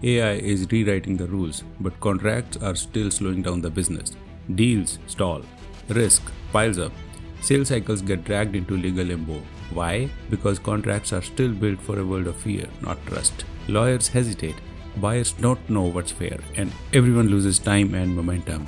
AI is rewriting the rules, but contracts are still slowing down the business. Deals stall, risk piles up, sales cycles get dragged into legal limbo. Why? Because contracts are still built for a world of fear, not trust. Lawyers hesitate, buyers don't know what's fair, and everyone loses time and momentum.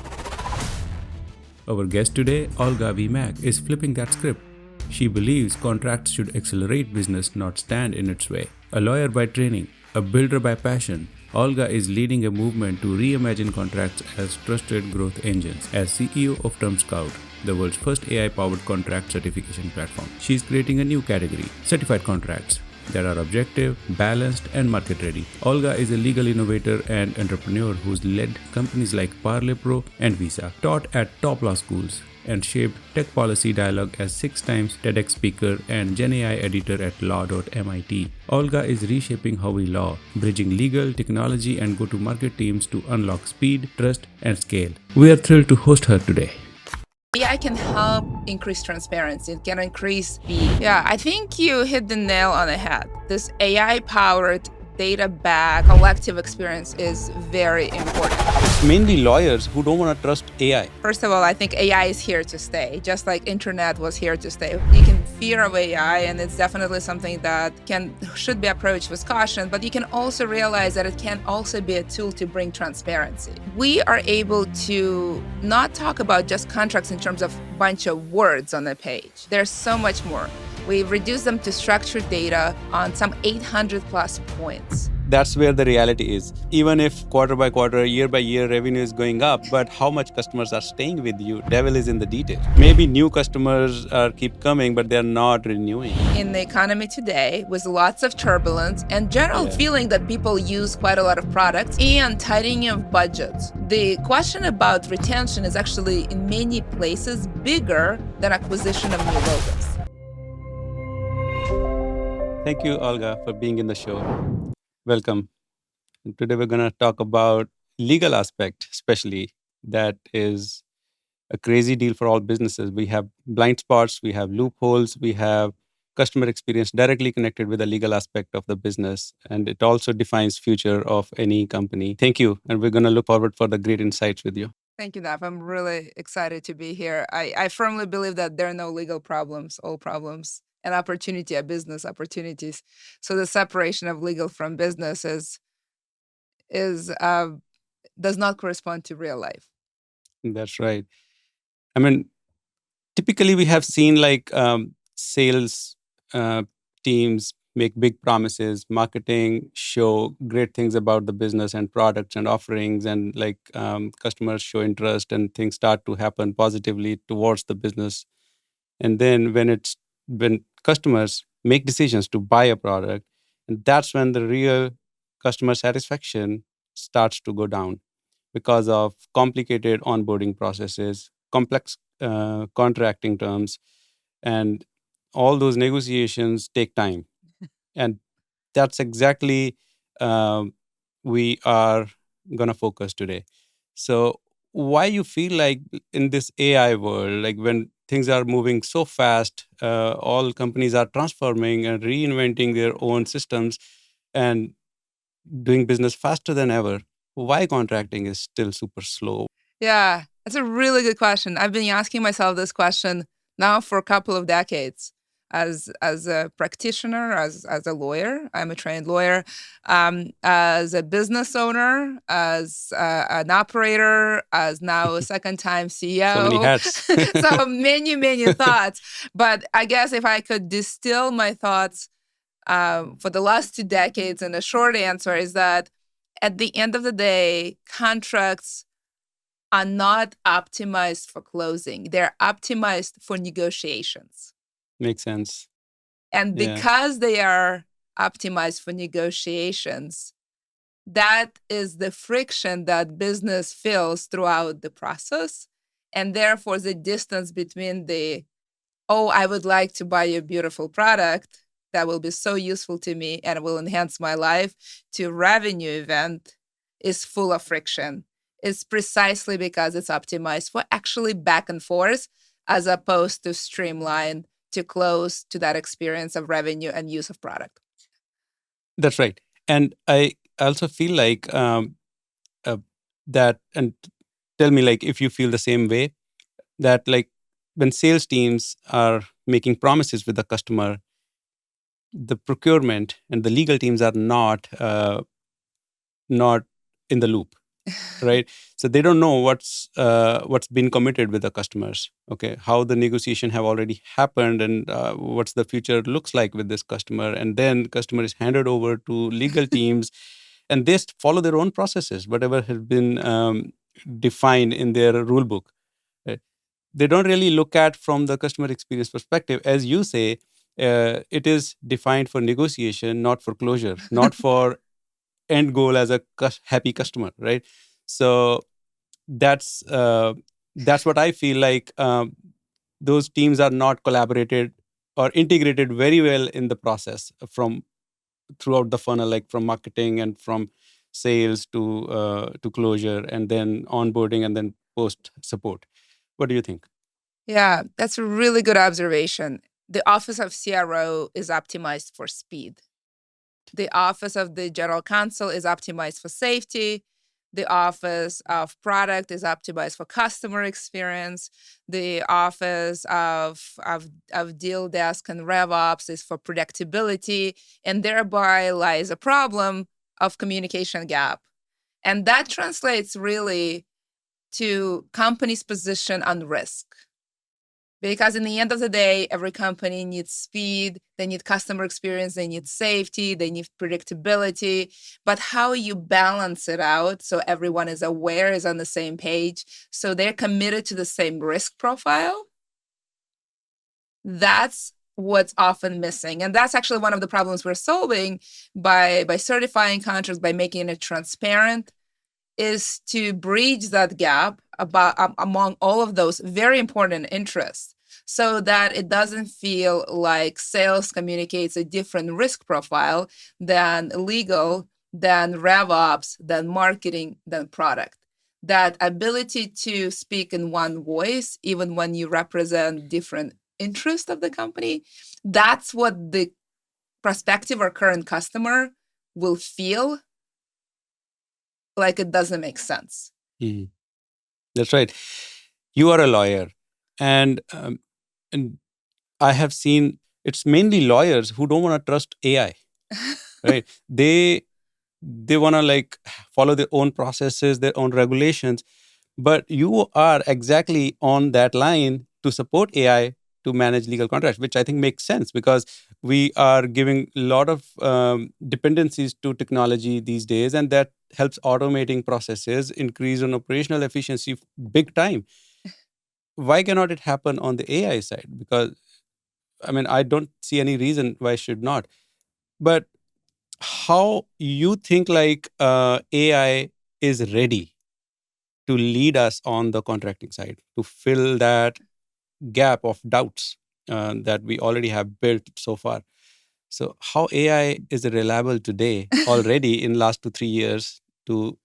Our guest today, Olga V. Mack, is flipping that script. She believes contracts should accelerate business, not stand in its way. A lawyer by training, a builder by passion, Olga is leading a movement to reimagine contracts as trusted growth engines. As CEO of Term Scout, the world's first AI-powered contract certification platform, she is creating a new category, certified contracts, that are objective, balanced, and market ready. Olga is a legal innovator and entrepreneur who's led companies like Parley Pro and Visa, taught at top law schools, and shaped tech policy dialogue as 6 times TEDx speaker and Gen AI editor at law.mit. Olga is reshaping how we law, bridging legal, technology, and go-to-market teams to unlock speed, trust, and scale. We are thrilled to host her today. AI can help increase transparency. It can increase speed. Yeah, I think you hit the nail on the head. This AI-powered, data-backed collective experience is very important. It's mainly lawyers who don't want to trust AI. First of all, I think AI is here to stay, just like internet was here to stay. You can fear of AI, and it's definitely something that should be approached with caution, but you can also realize that it can also be a tool to bring transparency. We are able to not talk about just contracts in terms of a bunch of words on the page. There's so much more. We reduce them to structured data on some 800 plus points. That's where the reality is. Even if quarter by quarter, year by year, revenue is going up, but how much customers are staying with you, devil is in the detail. Maybe new customers keep coming, but they're not renewing. In the economy today, with lots of turbulence and general feeling that people use quite a lot of products and tightening of budgets, the question about retention is actually in many places bigger than acquisition of new logos. Thank you, Olga, for being in the show. Welcome. And today we're going to talk about legal aspect, especially that is a crazy deal for all businesses. We have blind spots, we have loopholes, we have customer experience directly connected with the legal aspect of the business, and it also defines future of any company. Thank you, and we're going to look forward for the great insights with you. Thank you, Nav. I'm really excited to be here. I firmly believe that there are no legal problems, all problems and opportunity are business opportunities. So the separation of legal from business does not correspond to real life. That's right. I mean, typically we have seen like sales teams make big promises, marketing show great things about the business and products and offerings, and like customers show interest and things start to happen positively towards the business. And then when customers make decisions to buy a product, and that's when the real customer satisfaction starts to go down because of complicated onboarding processes, complex contracting terms, and all those negotiations take time. And that's exactly we are going to focus today. So why you feel like in this AI world, like when things are moving so fast, all companies are transforming and reinventing their own systems and doing business faster than ever, why contracting is still super slow? Yeah, that's a really good question. I've been asking myself this question now for a couple of decades. As a practitioner, as a lawyer, I'm a trained lawyer, as a business owner, as an operator, as now a second-time CEO. So many hats. So many thoughts. But I guess if I could distill my thoughts for the last 2 decades, and the short answer is that at the end of the day, contracts are not optimized for closing. They're optimized for negotiations. Makes sense. And because they are optimized for negotiations, that is the friction that business feels throughout the process. And therefore, the distance between I would like to buy your beautiful product that will be so useful to me and will enhance my life, to revenue event is full of friction. It's precisely because it's optimized for actually back and forth as opposed to streamline to close to that experience of revenue and use of product. That's right. And I also feel like that, and tell me like if you feel the same way, that like when sales teams are making promises with the customer, the procurement and the legal teams are not in the loop, right? So they don't know what's been committed with the customers. Okay, how the negotiation have already happened, and what's the future looks like with this customer, and then customer is handed over to legal teams, and they follow their own processes, whatever has been defined in their rule book. Right? They don't really look at from the customer experience perspective, as you say. It is defined for negotiation, not for closure, not for end goal as a happy customer, right? So that's uh, that's what I feel like. Those teams are not collaborated or integrated very well in the process from throughout the funnel, like from marketing and from sales to closure, and then onboarding, and then post support. What do you think? Yeah, that's a really good observation. The office of CRO is optimized for speed. The office of the general counsel is optimized for safety. The office of product is optimized for customer experience. The office of deal desk and RevOps is for predictability. And thereby lies a problem of communication gap. And that translates really to companies' position on risk. Because in the end of the day, every company needs speed, they need customer experience, they need safety, they need predictability. But how you balance it out so everyone is aware, is on the same page, so they're committed to the same risk profile, that's what's often missing. And that's actually one of the problems we're solving by certifying contracts, by making it transparent, is to bridge that gap among all of those very important interests, so that it doesn't feel like sales communicates a different risk profile than legal, than RevOps, than marketing, than product. That ability to speak in one voice, even when you represent different interests of the company, that's what the prospective or current customer will feel like it doesn't make sense. Mhm. That's right. You are a lawyer, and I have seen it's mainly lawyers who don't want to trust AI, right? They want to like follow their own processes, their own regulations, but you are exactly on that line to support AI to manage legal contracts, which I think makes sense because we are giving a lot of dependencies to technology these days, and that helps automating processes, increase on operational efficiency big time. Why cannot it happen on the AI side? Because I mean, I don't see any reason why it should not. But how you think like AI is ready to lead us on the contracting side to fill that gap of doubts that we already have built so far? So how AI is reliable today already in last 2 3 years to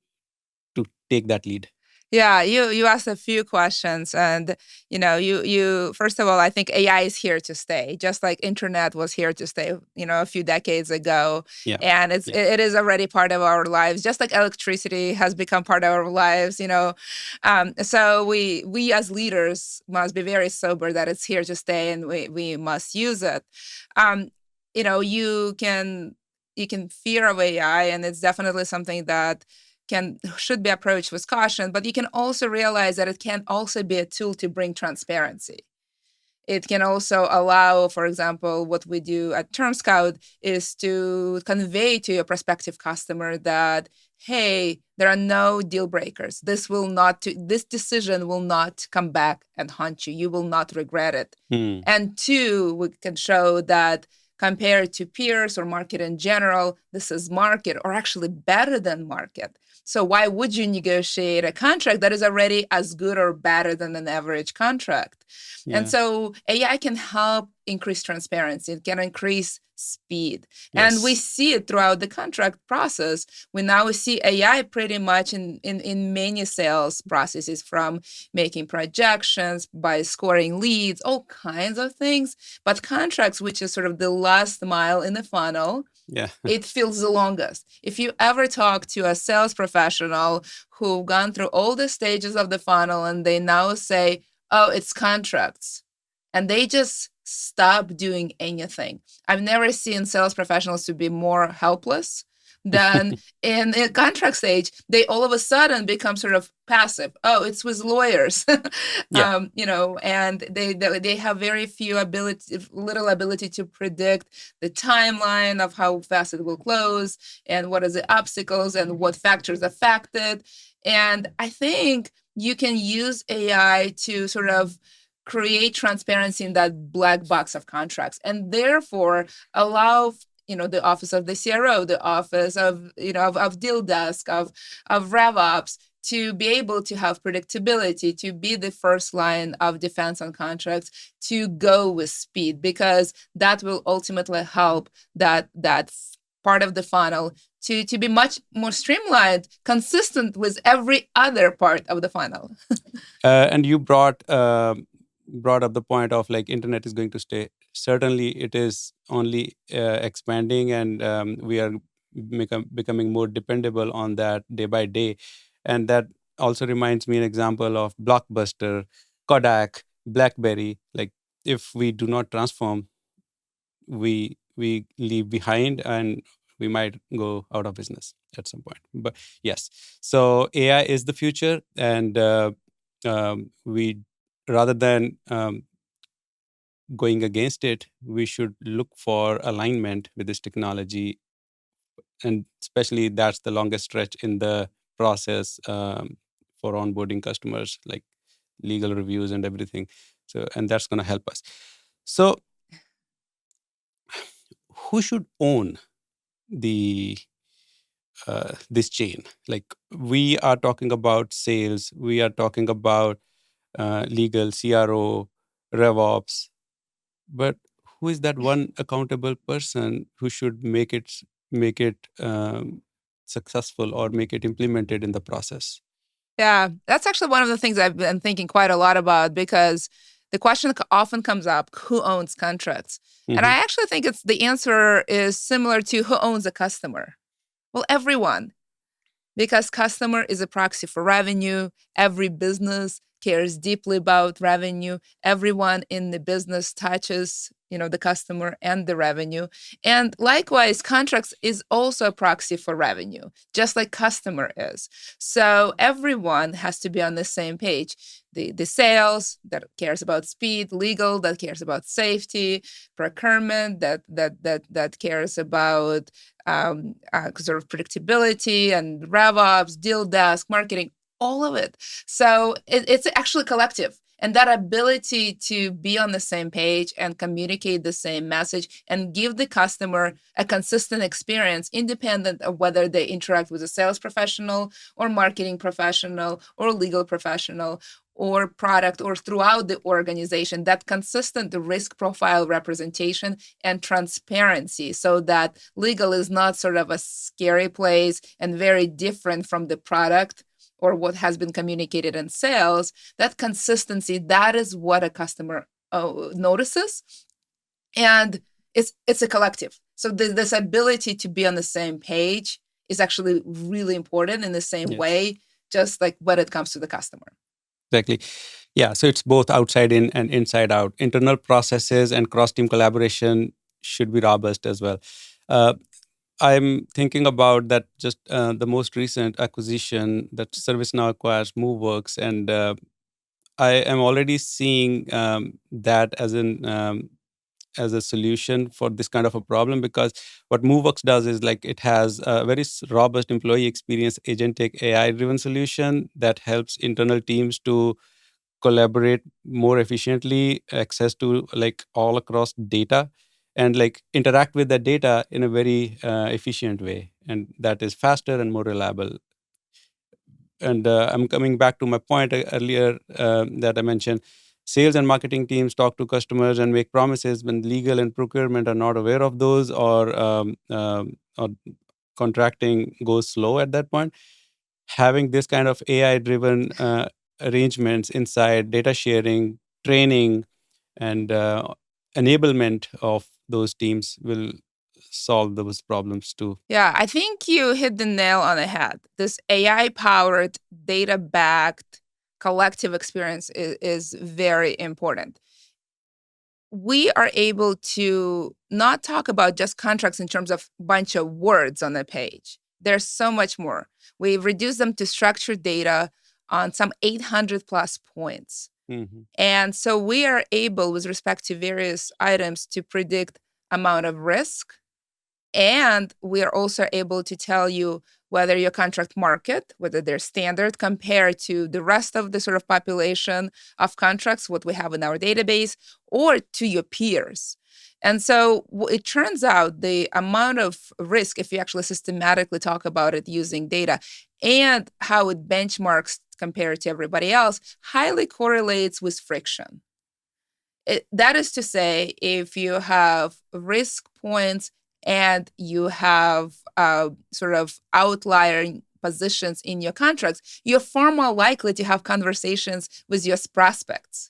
take that lead? Yeah, you asked a few questions, and you first of all, I think AI is here to stay, just like internet was here to stay, a few decades ago, Yeah. and it is already part of our lives, just like electricity has become part of our lives. So we as leaders must be very sober that it's here to stay, and we must use it. You can fear of AI, and it's definitely something that should be approached with caution, but you can also realize that it can also be a tool to bring transparency. It can also allow, for example, what we do at TermScout is to convey to your prospective customer that, hey, there are no deal breakers. This decision will not come back and haunt you. You will not regret it. And two, we can show that compared to peers or market in general, this is market or actually better than market. So why would you negotiate a contract that is already as good or better than an average contract? Yeah. And so AI can help increase transparency. It can increase speed. Yes. And we see it throughout the contract process. We now see AI pretty much in many sales processes, from making projections, by scoring leads, all kinds of things. But contracts, which is sort of the last mile in the funnel, Yeah. It feels the longest. If you ever talk to a sales professional who've gone through all the stages of the funnel and they now say, oh, it's contracts, and they just stop doing anything. I've never seen sales professionals to be more helpless than in a contract stage. They all of a sudden become sort of passive. Oh, it's with lawyers. Yeah. And they have very little ability to predict the timeline of how fast it will close and what are the obstacles and what factors affect it. And I think you can use AI to sort of create transparency in that black box of contracts, and therefore allow the office of the CRO, the office of of deal desk, of RevOps, to be able to have predictability, to be the first line of defense on contracts, to go with speed, because that will ultimately help that part of the funnel to be much more streamlined, consistent with every other part of the funnel. And you brought up the point of like internet is going to stay. Certainly, it is only expanding, and we are becoming more dependable on that day by day. And that also reminds me an example of Blockbuster, Kodak, BlackBerry. Like if we do not transform, we leave behind, and we might go out of business at some point. But yes, so AI is the future, and we rather than going against it, we should look for alignment with this technology, and especially that's the longest stretch in the process for onboarding customers, like legal reviews and everything. So, and that's going to help us. So, who should own the this chain? Like we are talking about sales, we are talking about legal, CRO, RevOps, but who is that one accountable person who should make it successful or make it implemented in the process? Yeah, that's actually one of the things I've been thinking quite a lot about, because the question often comes up, who owns contracts? And Mm-hmm. I actually think the answer is similar to who owns a customer. Well, everyone, because customer is a proxy for revenue. Every business cares deeply about revenue. Everyone in the business touches the customer and the revenue. And likewise, contracts is also a proxy for revenue, just like customer is. So everyone has to be on the same page. The sales that cares about speed, legal that cares about safety, procurement that cares about sort of predictability, and RevOps, deal desk, marketing, all of it. So it's actually collective. And that ability to be on the same page and communicate the same message and give the customer a consistent experience, independent of whether they interact with a sales professional or marketing professional or legal professional or product or throughout the organization, that consistent risk profile representation and transparency, so that legal is not sort of a scary place and very different from the product or what has been communicated in sales. That consistency, that is what a customer notices. And it's a collective. So this ability to be on the same page is actually really important in the same Yes. way, just like when it comes to the customer. Exactly. Yeah. So it's both outside in and inside out. Internal processes and cross team collaboration should be robust as well. Uh, I'm thinking about that just the most recent acquisition that ServiceNow acquires MoveWorks, and I am already seeing that as a solution for this kind of a problem, because what MoveWorks does is like it has a very robust employee experience agentic AI driven solution that helps internal teams to collaborate more efficiently, access to like all across data, and like interact with that data in a very efficient way, and that is faster and more reliable. And I'm coming back to my point earlier that I mentioned. Sales and marketing teams talk to customers and make promises when legal and procurement are not aware of those, or contracting goes slow at that point. Having this kind of AI driven arrangements inside data sharing, training, and enablement of those teams will solve those problems too. Yeah, I think you hit the nail on the head. This AI-powered, data-backed collective experience is very important. We are able to not talk about just contracts in terms of bunch of words on a page. There's so much more. We've reduced them to structured data on some 800 plus points. Mm-hmm. And so we are able, with respect to various items, to predict amount of risk. And we are also able to tell you whether your contract market, whether they're standard compared to the rest of the sort of population of contracts, what we have in our database, or to your peers. And so it turns out the amount of risk, if you actually systematically talk about it using data and how it benchmarks compared to everybody else, highly correlates with friction. That is to say, if you have risk points and you have sort of outlier positions in your contracts, you're far more likely to have conversations with your prospects.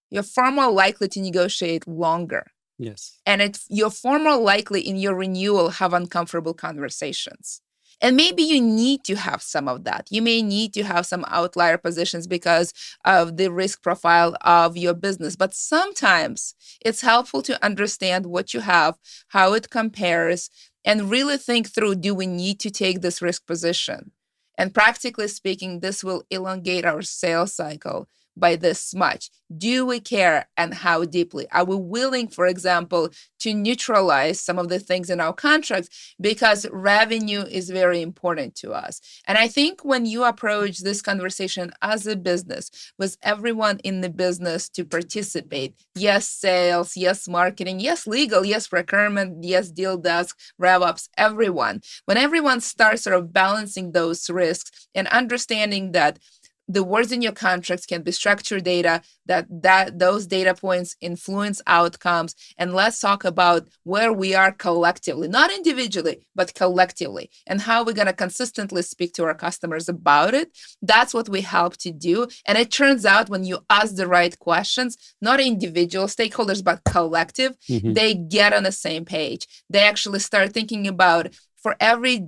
You're far more likely to negotiate longer. Yes. And you're far more likely in your renewal have uncomfortable conversations. And maybe you need to have some of that. You may need to have some outlier positions because of the risk profile of your business. But sometimes it's helpful to understand what you have, how it compares, and really think through, do we need to take this risk position? And practically speaking, this will elongate our sales cycle by this much. Do we care, and how deeply? Are we willing, for example, to neutralize some of the things in our contracts because revenue is very important to us? And I think when you approach this conversation as a business, with everyone in the business to participate, yes, sales, yes, marketing, yes, legal, yes, procurement, yes, deal desk, RevOps, everyone, when everyone starts sort of balancing those risks and understanding that the words in your contracts can be structured data, that those data points influence outcomes. And let's talk about where we are collectively, not individually, but collectively, and how we're going to consistently speak to our customers about it. That's what we help to do. And it turns out when you ask the right questions, not individual stakeholders, but collective, they get on the same page. They actually start thinking about, for every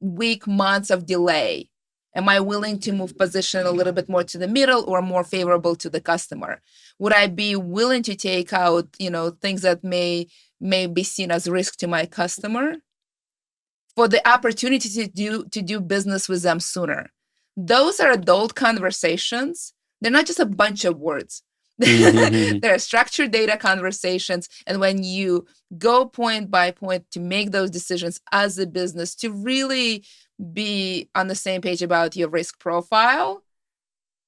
week, months of delay, am I willing to move position a little bit more to the middle or more favorable to the customer? Would I be willing to take out, things that may be seen as risk to my customer for the opportunity to do business with them sooner? Those are adult conversations. They're not just a bunch of words. They're structured data conversations. And when you go point by point to make those decisions as a business, to really be on the same page about your risk profile,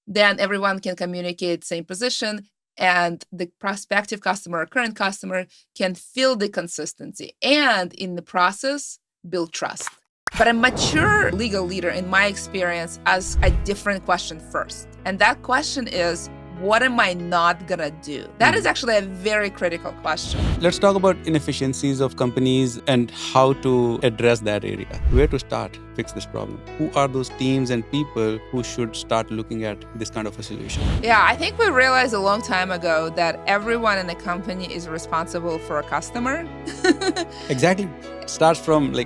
then everyone can communicate same position, and the prospective customer or current customer can feel the consistency and in the process build trust. But a mature legal leader, in my experience, asks a different question first. And that question is, what am I not gonna do? That is actually a very critical question. Let's talk about inefficiencies of companies and how to address that area. Where to start, fix this problem? Who are those teams and people who should start looking at this kind of a solution? Yeah, I think we realized a long time ago that everyone in the company is responsible for a customer. Exactly. It starts from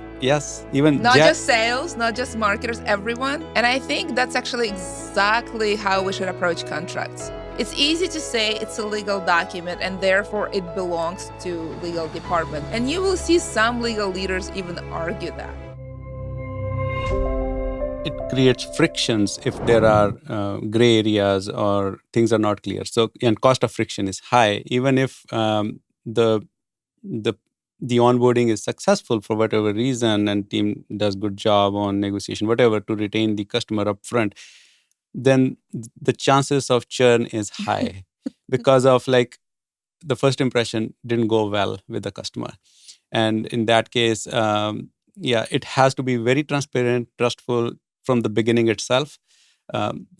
even not just sales, not just marketers, everyone. And I think that's actually exactly how we should approach contracts. It's easy to say it's a legal document and therefore it belongs to legal department. And you will see some legal leaders even argue that. It creates frictions if there are gray areas or things are not clear. So, and cost of friction is high. Even if the onboarding is successful for whatever reason and team does good job on negotiation, whatever, to retain the customer up front, then the chances of churn is high because of the first impression didn't go well with the customer. And in that case, it has to be very transparent, trustful from the beginning itself.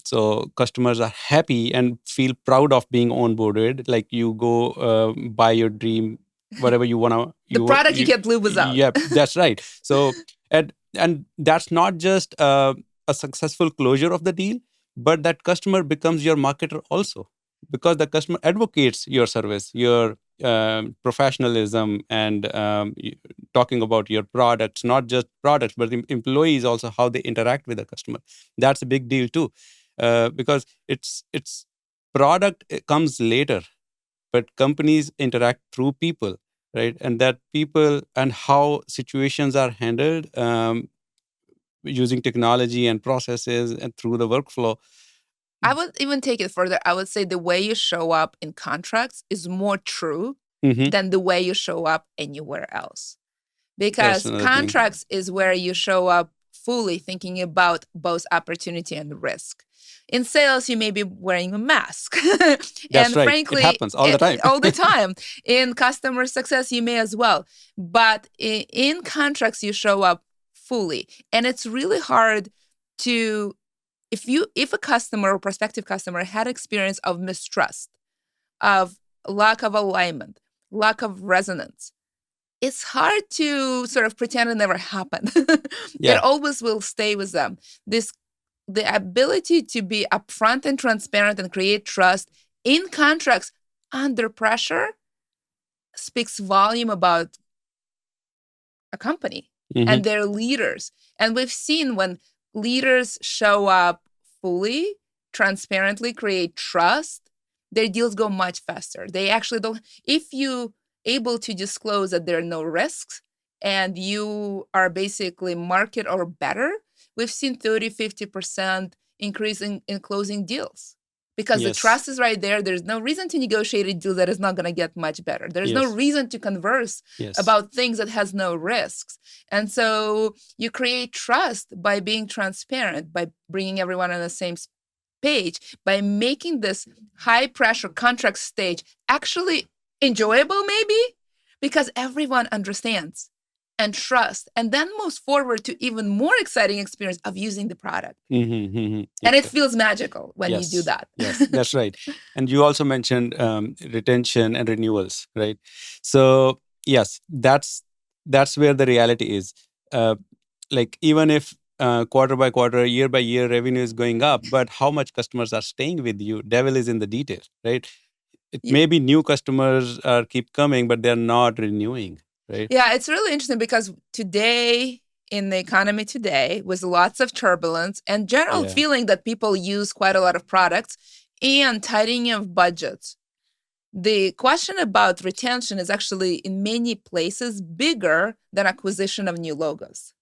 So customers are happy and feel proud of being onboarded. Like you go buy your dream, whatever you want to. The product you can't live without. Yeah, that's right. So, and that's not just a successful closure of the deal, but that customer becomes your marketer also, because the customer advocates your service, your professionalism and talking about your products, not just products, but employees also, how they interact with the customer. That's a big deal too, because it's product comes later, but companies interact through people, right? And that people and how situations are handled using technology and processes and through the workflow. I would even take it further. I would say the way you show up in contracts is more true Mm-hmm. than the way you show up anywhere else. That's Because another thing. contracts is where you show up fully thinking about both opportunity and risk. In sales, you may be wearing a mask. That's and right. frankly, It happens all the time. all the time. In customer success, you may as well. But in contracts, you show up fully. And it's really hard to, if a customer or prospective customer had experience of mistrust, of lack of alignment, lack of resonance, it's hard to sort of pretend it never happened. Yeah. It always will stay with them. The ability to be upfront and transparent and create trust in contracts under pressure speaks volume about a company Mm-hmm. and their leaders. And we've seen when leaders show up fully, transparently, create trust, their deals go much faster. They actually don't, if you able to disclose that there are no risks and you are basically market or better, we've seen 30-50% increase in closing deals. Because the Yes. trust is right there. There's no reason to negotiate a deal that is not going to get much better. There's no Yes. reason to converse Yes. about things that has no risks. And so you create trust by being transparent, by bringing everyone on the same page, by making this high pressure contract stage actually enjoyable, maybe, because everyone understands and trusts, and then moves forward to even more exciting experience of using the product. Mm-hmm, mm-hmm. And it feels magical when Yes. you do that. Yes, that's right. And you also mentioned retention and renewals, right? So yes, that's where the reality is. Like even if quarter by quarter, year by year, revenue is going up, but how much customers are staying with you? Devil is in the detail, right? It may be new customers keep coming, but they're not renewing, right? Yeah, it's really interesting because today, in the economy today, with lots of turbulence and general feeling that people use quite a lot of products and tightening of budgets, the question about retention is actually in many places bigger than acquisition of new logos.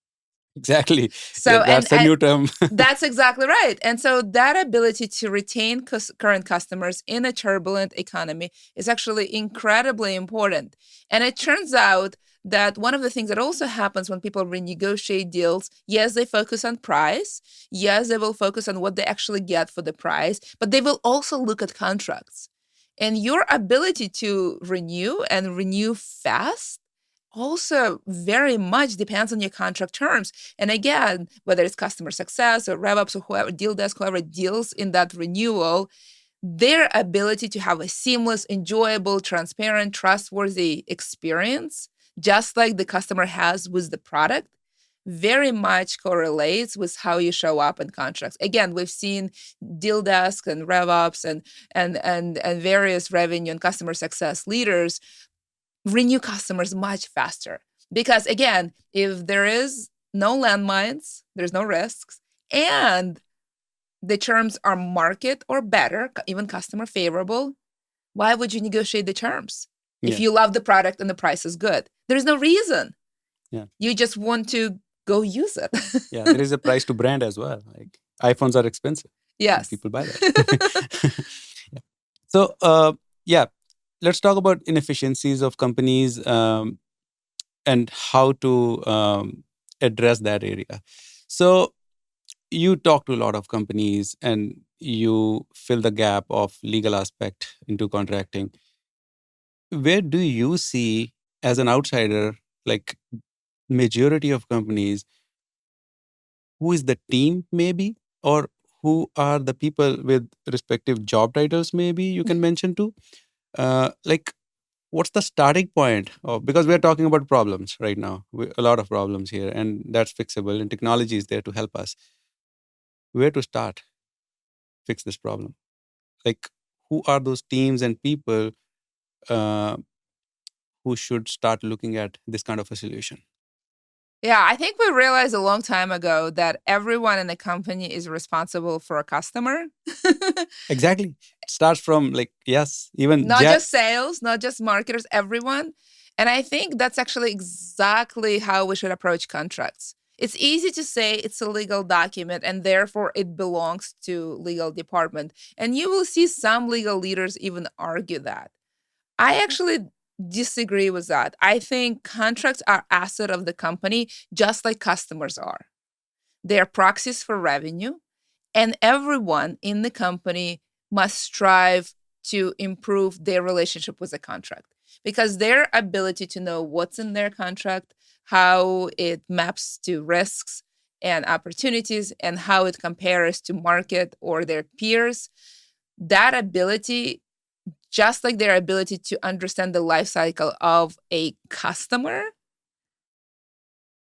Exactly. So that's a new term. That's exactly right. And so that ability to retain current customers in a turbulent economy is actually incredibly important. And it turns out that one of the things that also happens when people renegotiate deals, yes, they focus on price. Yes, they will focus on what they actually get for the price, but they will also look at contracts. And your ability to renew and renew fast also very much depends on your contract terms. And again, whether it's customer success or RevOps or whoever, deal desk, whoever deals in that renewal, their ability to have a seamless, enjoyable, transparent, trustworthy experience, just like the customer has with the product, very much correlates with how you show up in contracts. Again, we've seen deal desk and RevOps and various revenue and customer success leaders renew customers much faster. Because again, if there is no landmines, there's no risks, and the terms are market or better, even customer favorable, why would you negotiate the terms? If you love the product and the price is good, there's no reason. Yeah. You just want to go use it. Yeah, there is a price to brand as well. Like iPhones are expensive. Yes. People buy that. Yeah. So, let's talk about inefficiencies of companies and how to address that area. So, you talk to a lot of companies and you fill the gap of legal aspect into contracting. Where do you see, as an outsider, like majority of companies, who is the team maybe, or who are the people with respective job titles maybe you can mention too? Like what's the starting point of, because we're talking about problems right now, a lot of problems here, and that's fixable and technology is there to help us. Where to start fix this problem? Like who are those teams and people who should start looking at this kind of a solution? Yeah, I think we realized a long time ago that everyone in the company is responsible for a customer. Exactly. It starts from even Not just sales, not just marketers, everyone. And I think that's actually exactly how we should approach contracts. It's easy to say it's a legal document and therefore it belongs to legal department. And you will see some legal leaders even argue that. I actually disagree with that. I think contracts are asset of the company, just like customers are. They are proxies for revenue, and everyone in the company must strive to improve their relationship with the contract because their ability to know what's in their contract, how it maps to risks and opportunities, and how it compares to market or their peers, that ability, just like their ability to understand the life cycle of a customer,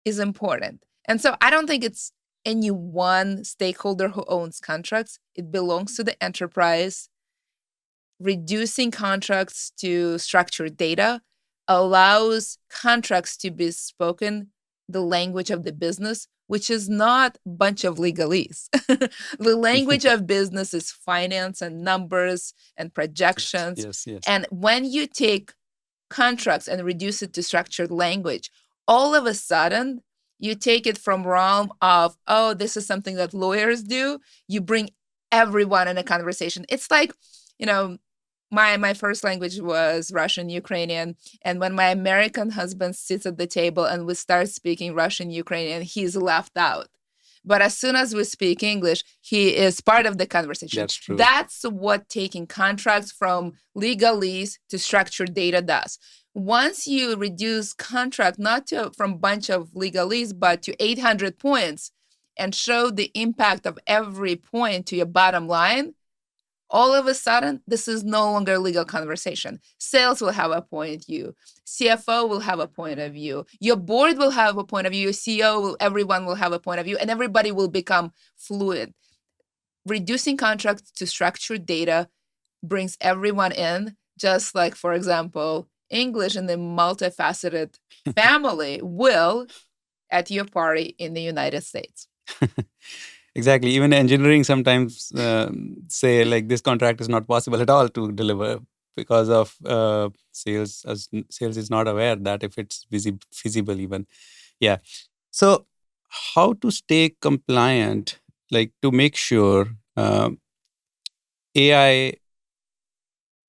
is important. And so I don't think it's any one stakeholder who owns contracts. It belongs to the enterprise. Reducing contracts to structured data allows contracts to be spoken the language of the business, which is not a bunch of legalese. The language of business is finance and numbers and projections. Yes. And when you take contracts and reduce it to structured language, all of a sudden you take it from realm of, oh, this is something that lawyers do. You bring everyone in a conversation. It's like, my first language was Russian, Ukrainian. And when my American husband sits at the table and we start speaking Russian, Ukrainian, he's left out. But as soon as we speak English, he is part of the conversation. That's true. That's what taking contracts from legalese to structured data does. Once you reduce contract not from a bunch of legalese, but to 800 points and show the impact of every point to your bottom line, all of a sudden, this is no longer a legal conversation. Sales will have a point of view. CFO will have a point of view. Your board will have a point of view. Your CEO, everyone will have a point of view, and everybody will become fluid. Reducing contracts to structured data brings everyone in, just like, for example, English in the multifaceted family will at your party in the United States. Exactly. Even engineering sometimes say like this contract is not possible at all to deliver because of sales. As sales is not aware that if it's feasible even. Yeah. So how to stay compliant, like to make sure AI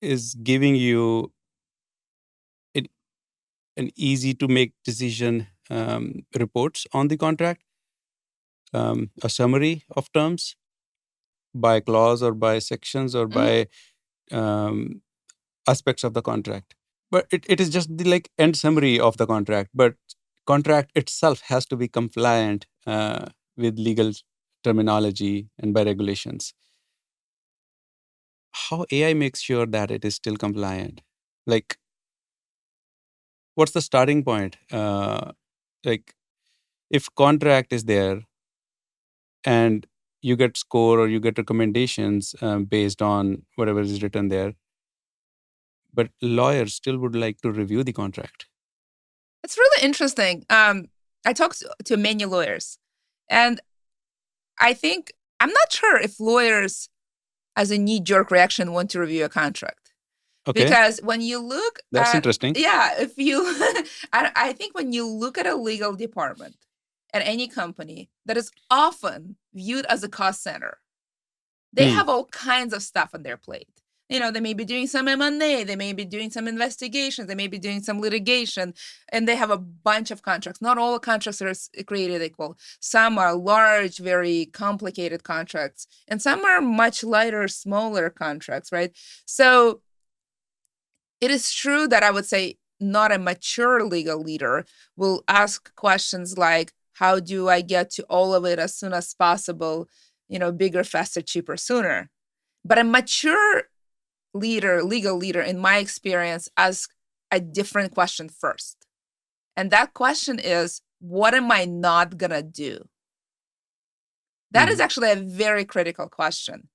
is giving you an easy to make decision reports on the contract, a summary of terms by clause or by sections or by aspects of the contract. But it is just the end summary of the contract. But contract itself has to be compliant with legal terminology and by regulations. How AI makes sure that it is still compliant? Like, what's the starting point? Like, if contract is there and you get score or you get recommendations based on whatever is written there, but lawyers still would like to review the contract. It's really interesting. I talked to many lawyers, and I think I'm not sure if lawyers, as a knee-jerk reaction, want to review a contract. Okay. Because when you look That's interesting. Yeah, if you, I think when you look at a legal department at any company that is often viewed as a cost center, they have all kinds of stuff on their plate. They may be doing some M&A, they may be doing some investigations, they may be doing some litigation, and they have a bunch of contracts. Not all contracts are created equal. Some are large, very complicated contracts, and some are much lighter, smaller contracts, right? So it is true that I would say not a mature legal leader will ask questions like, how do I get to all of it as soon as possible? Bigger, faster, cheaper, sooner. But a mature legal leader, in my experience, asks a different question first. And that question is, what am I not going to do? That is actually a very critical question.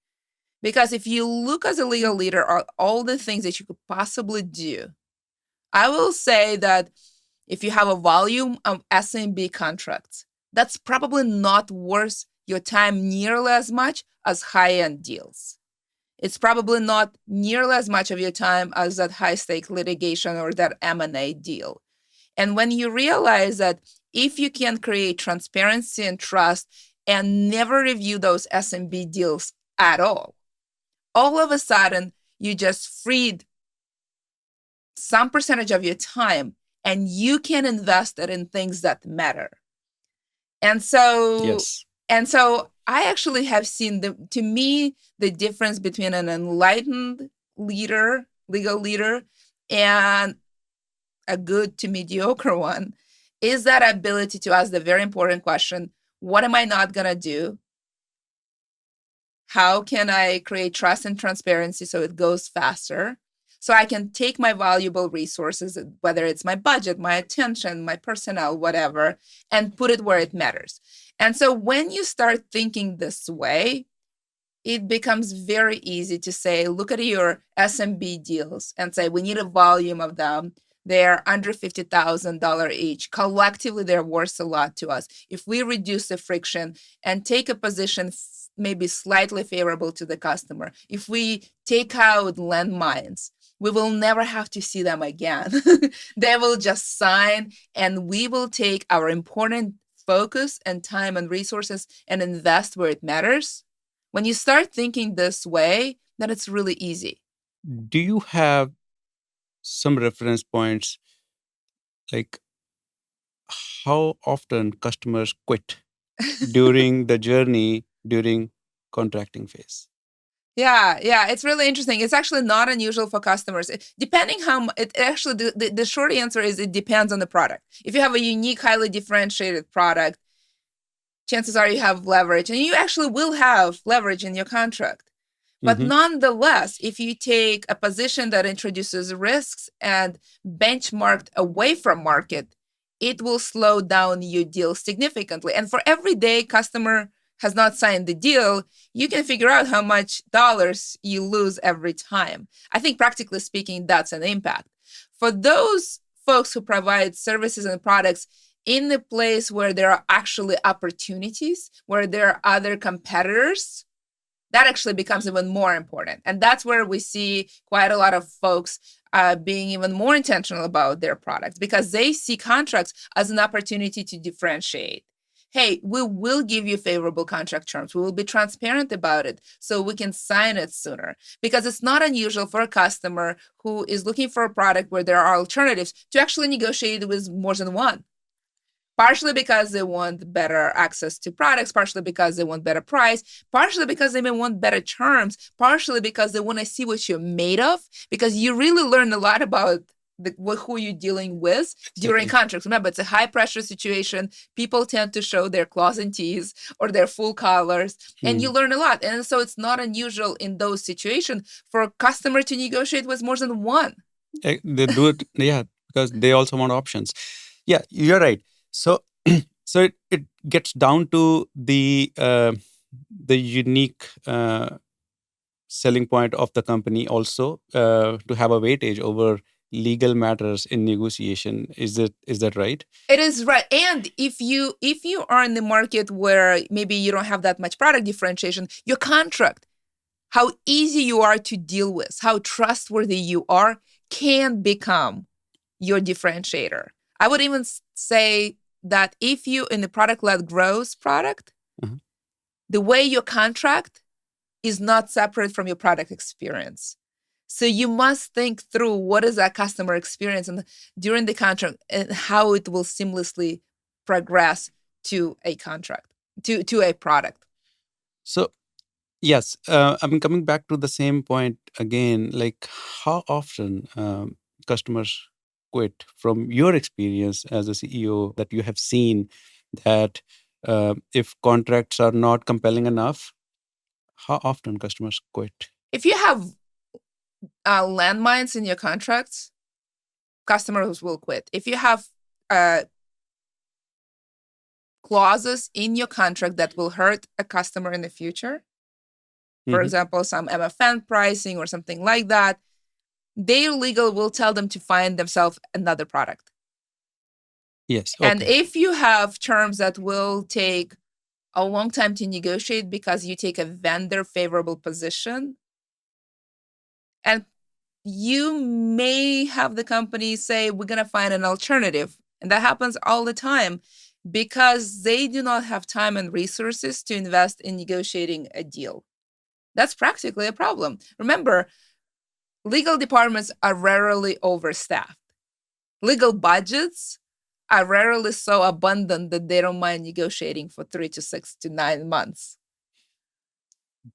Because if you look as a legal leader at all the things that you could possibly do, I will say that if you have a volume of SMB contracts, that's probably not worth your time nearly as much as high-end deals. It's probably not nearly as much of your time as that high-stake litigation or that M&A deal. And when you realize that if you can create transparency and trust and never review those SMB deals at all of a sudden, you just freed some percentage of your time and you can invest it in things that matter. And so, Yes. I actually have seen to me, the difference between an enlightened leader, legal leader, and a good to mediocre one is that ability to ask the very important question, what am I not going to do? How can I create trust and transparency so it goes faster? So I can take my valuable resources, whether it's my budget, my attention, my personnel, whatever, and put it where it matters. And so when you start thinking this way, it becomes very easy to say, look at your SMB deals and say, we need a volume of them. They're under $50,000 each. Collectively, they're worth a lot to us. If we reduce the friction and take a position maybe slightly favorable to the customer, if we take out landmines, we will never have to see them again. They will just sign, and we will take our important focus and time and resources and invest where it matters. When you start thinking this way, then it's really easy. Do you have some reference points, like how often customers quit during the journey during contracting phase? Yeah, it's really interesting. It's actually not unusual for customers. Depending it actually, the short answer is it depends on the product. If you have a unique, highly differentiated product, chances are you have leverage, and you actually will have leverage in your contract. But nonetheless, if you take a position that introduces risks and benchmarked away from market, it will slow down your deal significantly. And for every day customer has not signed the deal, you can figure out how much dollars you lose every time. I think practically speaking, that's an impact. For those folks who provide services and products in the place where there are actually opportunities, where there are other competitors, that actually becomes even more important. And that's where we see quite a lot of folks being even more intentional about their products, because they see contracts as an opportunity to differentiate. Hey, we will give you favorable contract terms. We will be transparent about it so we can sign it sooner. Because it's not unusual for a customer who is looking for a product where there are alternatives to actually negotiate with more than one. Partially because they want better access to products, partially because they want better price, partially because they may want better terms, partially because they want to see what you're made of, because you really learn a lot about who you're dealing with during contracts. Remember, it's a high-pressure situation. People tend to show their claws and teeth or their full colors, and you learn a lot. And so it's not unusual in those situations for a customer to negotiate with more than one. They do it, yeah, because they also want options. Yeah, you're right. So, so it gets down to the unique selling point of the company also to have a weightage over legal matters in negotiation. Is that right? It is right. And if you are in the market where maybe you don't have that much product differentiation, your contract, how easy you are to deal with, how trustworthy you are, can become your differentiator. I would even say that if you in the product-led growth product, the way your contract is not separate from your product experience. So you must think through what is that customer experience and during the contract and how it will seamlessly progress to a contract, to a product. So yes, I'm coming back to the same point again. Like, how often customers quit from your experience as a CEO that you have seen that if contracts are not compelling enough, how often customers quit? If you have landmines in your contracts, customers will quit. If you have clauses in your contract that will hurt a customer in the future, for example, some MFN pricing or something like that, their legal will tell them to find themselves another product. Yes. Okay. And if you have terms that will take a long time to negotiate because you take a vendor favorable position, and you may have the company say, we're going to find an alternative. And that happens all the time because they do not have time and resources to invest in negotiating a deal. That's practically a problem. Remember, legal departments are rarely overstaffed. Legal budgets are rarely so abundant that they don't mind negotiating for 3 to 6 to 9 months.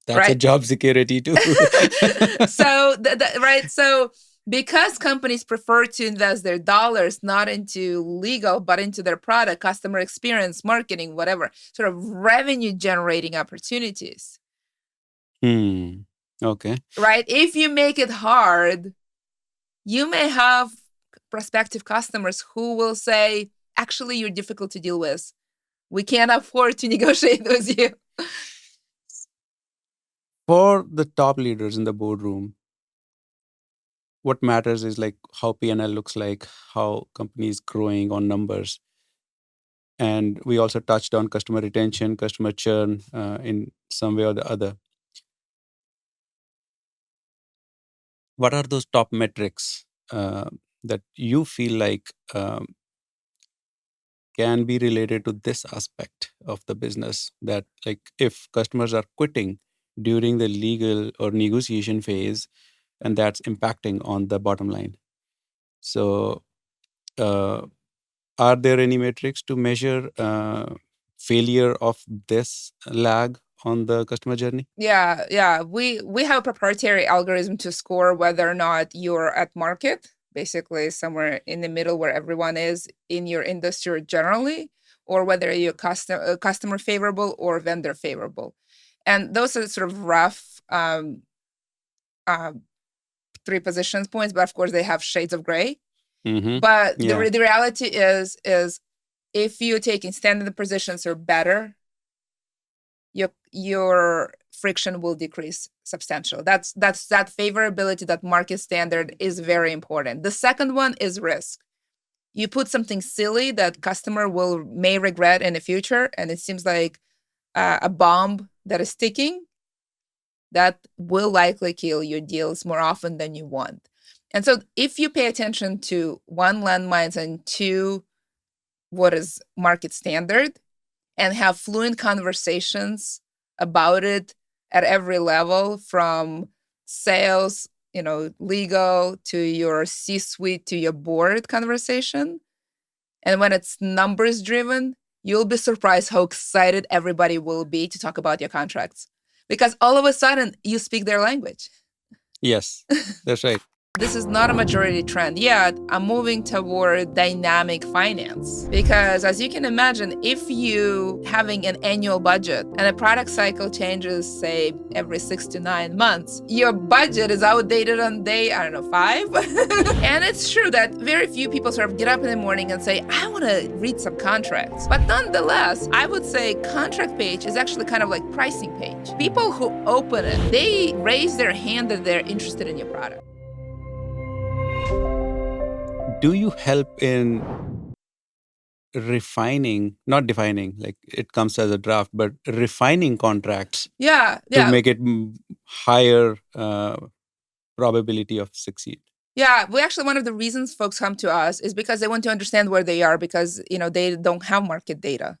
That's a job security too. So, right. So, because companies prefer to invest their dollars not into legal, but into their product, customer experience, marketing, whatever, sort of revenue generating opportunities. Okay. Right. If you make it hard, you may have prospective customers who will say, actually, you're difficult to deal with. We can't afford to negotiate with you. For the top leaders in the boardroom, what matters is like how P&L looks like, how company is growing on numbers. And we also touched on customer retention, customer churn in some way or the other. What are those top metrics that you feel like can be related to this aspect of the business? That like if customers are quitting during the legal or negotiation phase, and that's impacting on the bottom line. So, are there any metrics to measure failure of this lag on the customer journey? Yeah. We have a proprietary algorithm to score whether or not you're at market, basically somewhere in the middle where everyone is in your industry generally, or whether you're customer favorable or vendor favorable. And those are sort of rough 3 positions points, but of course they have shades of gray. But the reality is if you're taking standard positions or better, your friction will decrease substantially. That's that favorability, that market standard is very important. The second one is risk. You put something silly that customer may regret in the future, and it seems like a bomb that is ticking, that will likely kill your deals more often than you want. And so if you pay attention to 1, landmines, and 2, what is market standard, and have fluent conversations about it at every level, from sales, legal, to your C-suite, to your board conversation. And when it's numbers driven, you'll be surprised how excited everybody will be to talk about your contracts, because all of a sudden you speak their language. Yes, that's right. This is not a majority trend yet. I'm moving toward dynamic finance because, as you can imagine, if you having an annual budget and a product cycle changes, say, every 6 to 9 months, your budget is outdated on day, 5. And it's true that very few people sort of get up in the morning and say, I want to read some contracts. But nonetheless, I would say contract page is actually kind of like pricing page. People who open it, they raise their hand that they're interested in your product. Do you help in refining, not defining, like it comes as a draft, but refining contracts to make it higher probability of succeed? Yeah, we actually, one of the reasons folks come to us is because they want to understand where they are, because they don't have market data.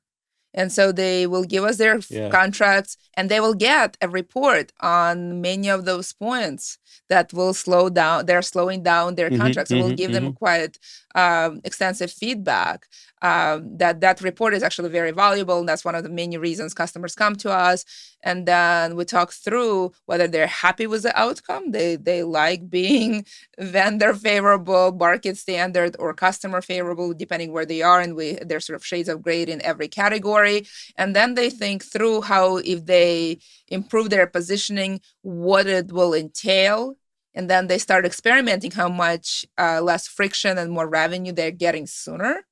And so they will give us their contracts, and they will get a report on many of those points that will slow down. They're slowing down their contracts. And we'll give them quite extensive feedback. That report is actually very valuable. And that's one of the many reasons customers come to us. And then we talk through whether they're happy with the outcome. They like being vendor favorable, market standard, or customer favorable, depending where they are. And there's sort of shades of gray in every category. And then they think through how, if they improve their positioning, what it will entail. And then they start experimenting how much less friction and more revenue they're getting sooner.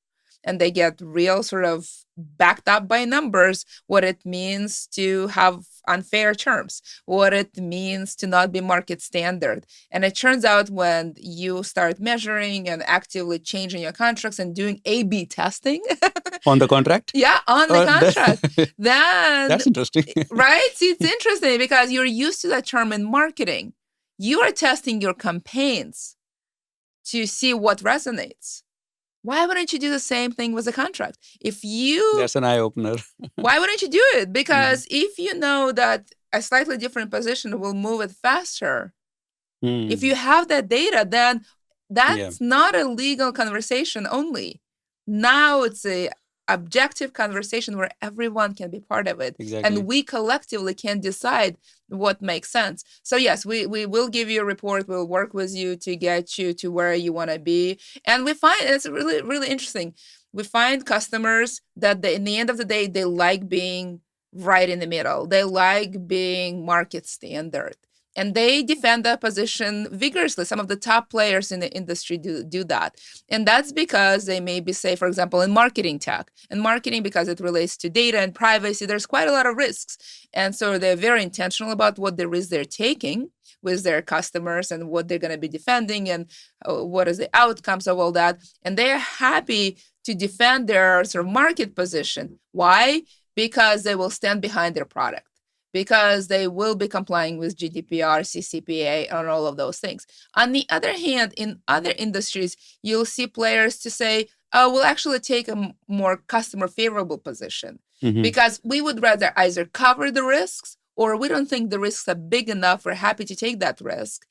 and they get real sort of backed up by numbers what it means to have unfair terms, what it means to not be market standard. And it turns out when you start measuring and actively changing your contracts and doing A/B testing on the contract, on the contract, then that's interesting. Right? See, it's interesting because you're used to that term in marketing. You are testing your campaigns to see what resonates. Why wouldn't you do the same thing with a contract? That's an eye-opener. Why wouldn't you do it? Because if you know that a slightly different position will move it faster, if you have that data, then that's not a legal conversation only. Now it's a objective conversation where everyone can be part of it. Exactly. And we collectively can decide what makes sense. So yes, we will give you a report. We'll work with you to get you to where you want to be. And we find it's really, really interesting. We find customers that in the end of the day, they like being right in the middle. They like being market standard. And they defend that position vigorously. Some of the top players in the industry do that. And that's because they maybe say, for example, in marketing tech, and marketing, because it relates to data and privacy, there's quite a lot of risks. And so they're very intentional about what the risk they're taking with their customers and what they're going to be defending and what is the outcomes of all that. And they're happy to defend their sort of market position. Why? Because they will stand behind their product, because they will be complying with GDPR, CCPA, and all of those things. On the other hand, in other industries, you'll see players to say, oh, we'll actually take a more customer favorable position because we would rather either cover the risks or we don't think the risks are big enough. We're happy to take that risk.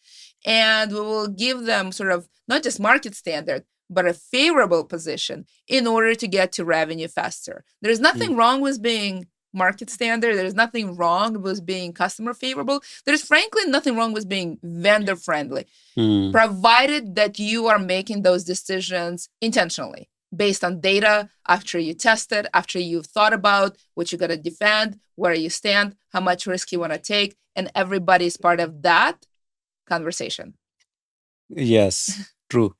And we will give them sort of not just market standard, but a favorable position in order to get to revenue faster. There's nothing wrong with being market standard. There's nothing wrong with being customer favorable. There's frankly nothing wrong with being vendor friendly, provided that you are making those decisions intentionally based on data after you tested, after you've thought about what you're going to defend, where you stand, how much risk you want to take, and everybody's part of that conversation. Yes, true.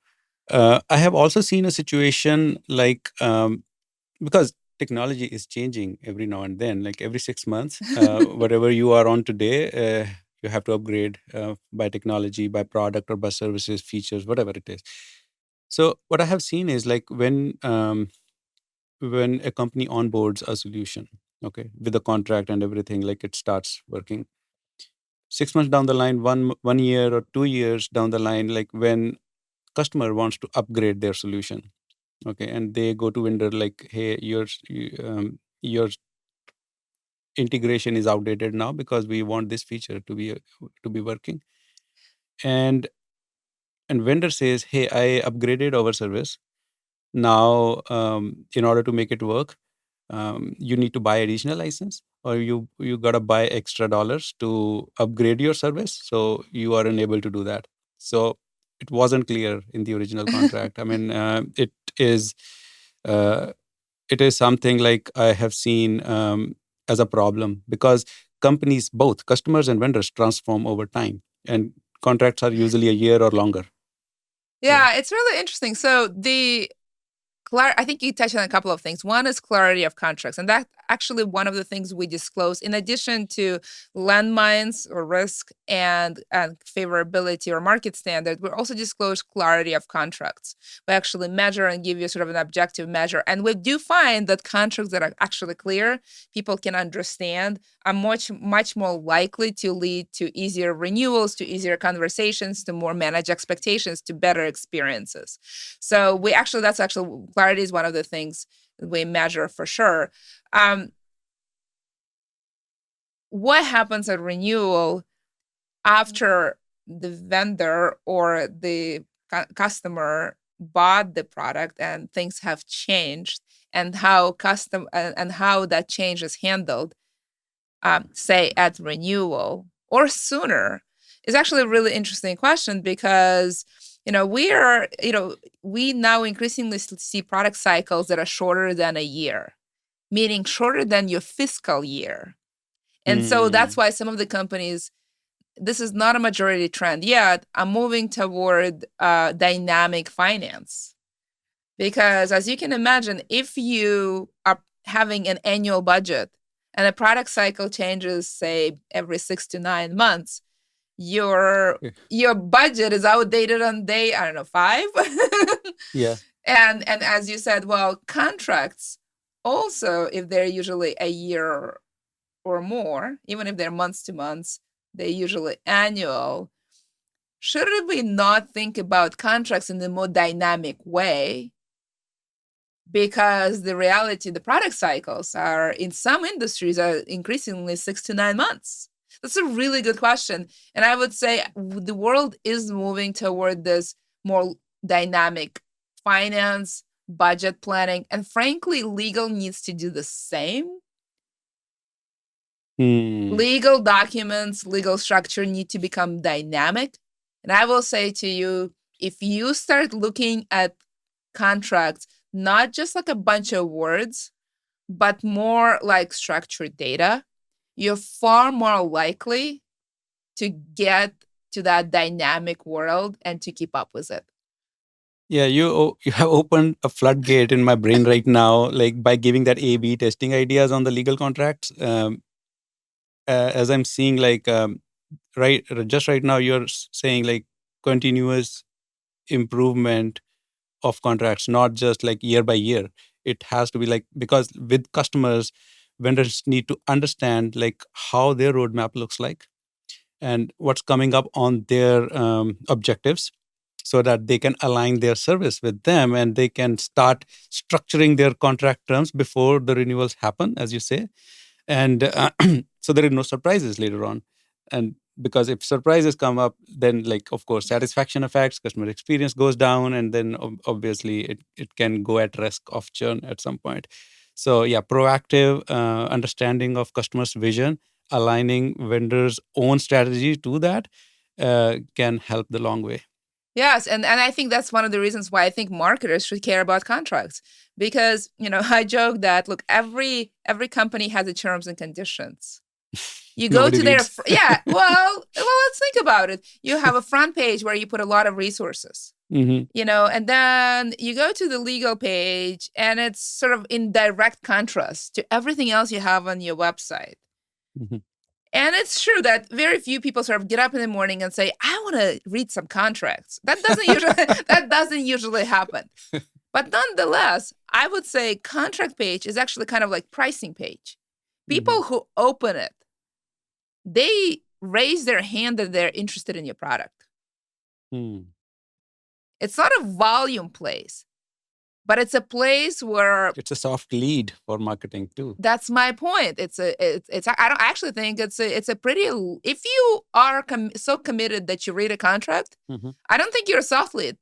I have also seen a situation like, because technology is changing every now and then, like every 6 months, whatever you are on today, you have to upgrade by technology, by product, or by services, features, whatever it is. So what I have seen is like when a company onboards a solution, okay, with a contract and everything, like it starts working. 6 months down the line, one year or 2 years down the line, like when customer wants to upgrade their solution, okay, and they go to vendor like, hey, your integration is outdated now because we want this feature to be working, and vendor says, hey, I upgraded our service. Now in order to make it work, you need to buy additional license, or you gotta buy extra dollars to upgrade your service, so you are unable to do that. So it wasn't clear in the original contract. I mean, it is something like I have seen as a problem, because companies, both customers and vendors, transform over time, and contracts are usually a year or longer. Yeah, it's really interesting. So I think you touched on a couple of things. One is clarity of contracts. And that's actually one of the things we disclose. In addition to landmines or risk and favorability or market standard, we also disclose clarity of contracts. We actually measure and give you sort of an objective measure. And we do find that contracts that are actually clear, people can understand, are much, much more likely to lead to easier renewals, to easier conversations, to more managed expectations, to better experiences. So that's actually clarity is one of the things we measure for sure. What happens at renewal after the vendor or the customer bought the product and things have changed, and how that change is handled, say at renewal or sooner, is actually a really interesting question, because we now increasingly see product cycles that are shorter than a year, meaning shorter than your fiscal year. And so that's why some of the companies, this is not a majority trend yet, are moving toward dynamic finance. Because as you can imagine, if you are having an annual budget and a product cycle changes, say, every 6 to 9 months, your budget is outdated on day, I don't know, 5. Yeah. And as you said, well, contracts also, if they're usually a year or more, even if they're months to months, they're usually annual. Should we not think about contracts in a more dynamic way? Because the reality, the product cycles are in some industries are increasingly 6 to 9 months. That's a really good question. And I would say the world is moving toward this more dynamic finance, budget planning, and frankly, legal needs to do the same. Legal documents, legal structure need to become dynamic. And I will say to you, if you start looking at contracts, not just like a bunch of words, but more like structured data, you're far more likely to get to that dynamic world and to keep up with it. Yeah, you have opened a floodgate in my brain right now, like by giving that A/B testing ideas on the legal contracts. As I'm seeing, like right now, you're saying like continuous improvement of contracts, not just like year by year. It has to be like, because with customers, vendors need to understand like how their roadmap looks like and what's coming up on their objectives, so that they can align their service with them and they can start structuring their contract terms before the renewals happen, as you say. And so there are no surprises later on. And because if surprises come up, then like, of course, satisfaction affects, customer experience goes down, and then obviously it can go at risk of churn at some point. So yeah, proactive understanding of customers' vision, aligning vendors' own strategy to that can help the long way. Yes, and I think that's one of the reasons why I think marketers should care about contracts. Because, I joke that, look, every company has its terms and conditions. You go Nobody to their reads. well, let's think about it. You have a front page where you put a lot of resources. And then you go to the legal page and it's sort of in direct contrast to everything else you have on your website. And it's true that very few people sort of get up in the morning and say, I want to read some contracts. That doesn't usually happen. But nonetheless, I would say contract page is actually kind of like pricing page. People who open it, they raise their hand that they're interested in your product. It's not a volume place, but it's a place where it's a soft lead for marketing too. That's my point. It's I don't actually think it's a pretty, if you are so committed that you read a contract, I don't think you're a soft lead.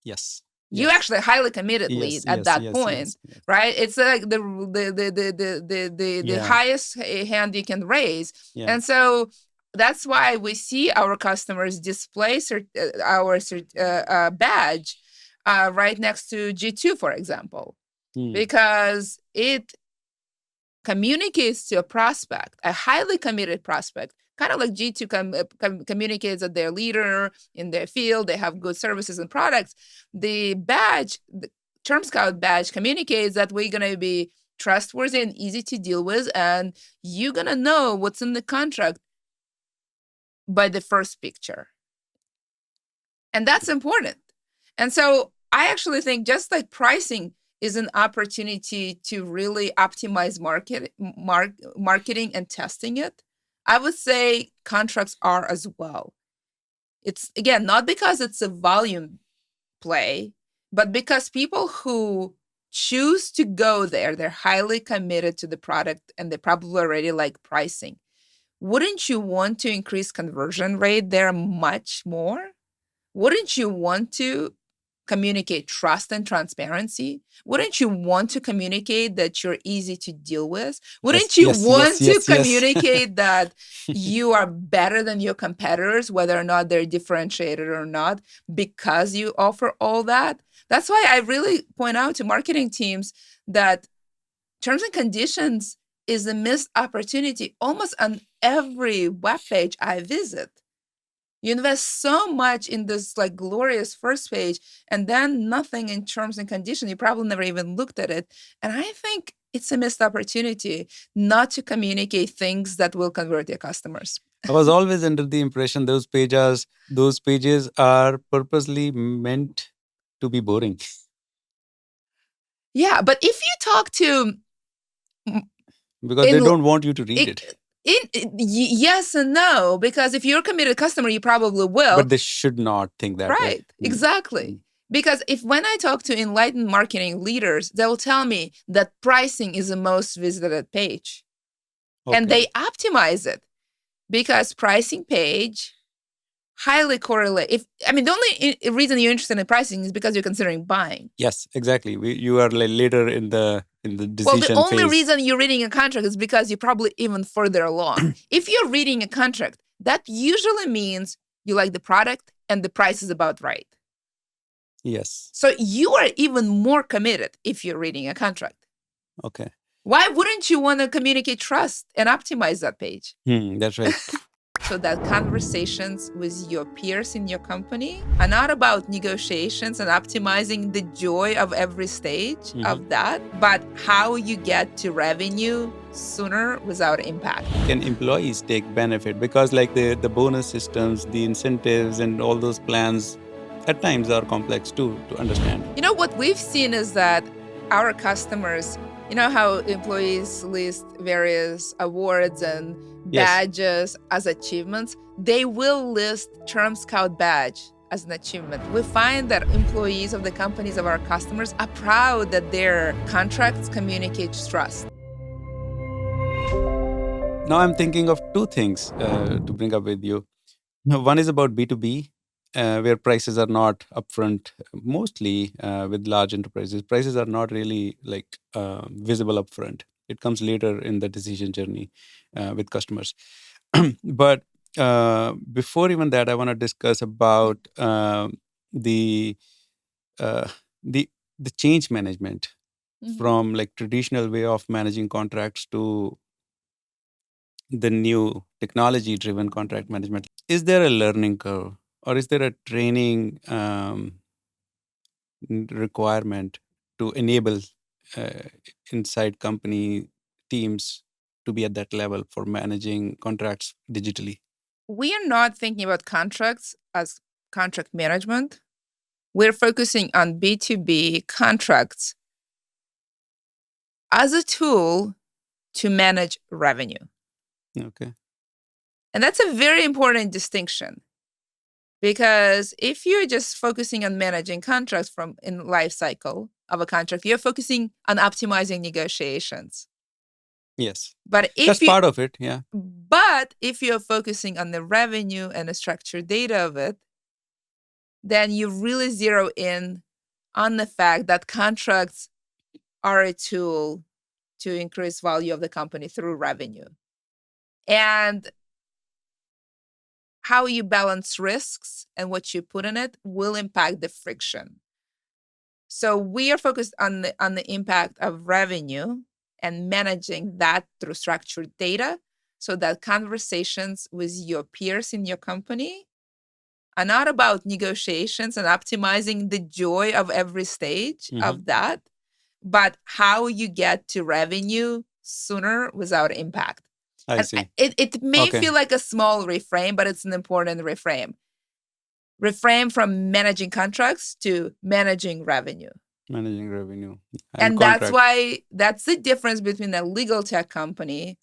Yes. You actually a highly committed lead at that point, right? It's like the highest hand you can raise. And so that's why we see our customers display our badge right next to G2, for example, because it communicates to a prospect, a highly committed prospect, kind of like G2 communicates that they're leader in their field, they have good services and products. The badge, the TermScout badge, communicates that we're going to be trustworthy and easy to deal with, and you're going to know what's in the contract by the first picture. And that's important. And so I actually think just like pricing is an opportunity to really optimize marketing and testing it, I would say contracts are as well. It's, again, not because it's a volume play, but because people who choose to go there, they're highly committed to the product and they probably already like pricing. Wouldn't you want to increase conversion rate there much more? Wouldn't you want to communicate trust and transparency? Wouldn't you want to communicate that you're easy to deal with? Wouldn't you want to communicate that you are better than your competitors, whether or not they're differentiated or not, because you offer all that? That's why I really point out to marketing teams that terms and conditions is a missed opportunity almost on every webpage I visit. You invest so much in this like glorious first page and then nothing in terms and conditions. You probably never even looked at it. And I think it's a missed opportunity not to communicate things that will convert your customers. I was always under the impression those pages are purposely meant to be boring. Yeah, but if you talk to because they don't want you to read it. Yes and no, because if you're a committed customer, you probably will. But they should not think that way. Right, exactly. Because when I talk to enlightened marketing leaders, they will tell me that pricing is the most visited page. Okay. And they optimize it because pricing page highly correlate. The only reason you're interested in pricing is because you're considering buying. Yes, exactly. You are later in the decision phase. Well, the only reason you're reading a contract is because you're probably even further along. If you're reading a contract, that usually means you like the product and the price is about right. Yes. So you are even more committed if you're reading a contract. Okay. Why wouldn't you want to communicate trust and optimize that page? That's right. So that conversations with your peers in your company are not about negotiations and optimizing the joy of every stage of that, but how you get to revenue sooner without impact. Can employees take benefit? Because like the bonus systems, the incentives and all those plans at times are complex too to understand. What we've seen is that our customers, how employees list various awards and badges as achievements, they will list Term Scout badge as an achievement. We find that employees of the companies of our customers are proud that their contracts communicate trust. Now I'm thinking of two things to bring up with you. One is about B2B, where prices are not upfront. Mostly with large enterprises, prices are not really visible upfront. It comes later in the decision journey with customers. But before even that, I want to discuss about the change management from traditional way of managing contracts to the new technology-driven contract management. Is there a learning curve, or is there a training requirement to enable inside company teams to be at that level for managing contracts digitally? We are not thinking about contracts as contract management. We're focusing on B2B contracts as a tool to manage revenue. Okay. And that's a very important distinction, because if you're just focusing on managing contracts in lifecycle of a contract, you're focusing on optimizing negotiations. Yes. But that's part of it, yeah. But if you're focusing on the revenue and the structured data of it, then you really zero in on the fact that contracts are a tool to increase value of the company through revenue. And how you balance risks and what you put in it will impact the friction. So we are focused on the impact of revenue and managing that through structured data, so that conversations with your peers in your company are not about negotiations and optimizing the joy of every stage of that, but how you get to revenue sooner without impact. I see. It may feel like a small reframe, but it's an important reframe. Reframe from managing contracts to managing revenue. Managing revenue. And that's the difference between a legal tech company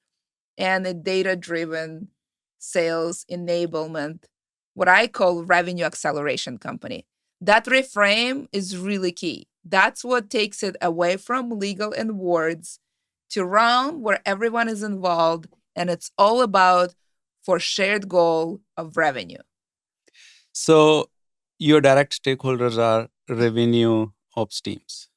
and a data-driven sales enablement, what I call revenue acceleration company. That reframe is really key. That's what takes it away from legal and words to realm where everyone is involved, and it's all about for shared goal of revenue. So your direct stakeholders are revenue ops teams.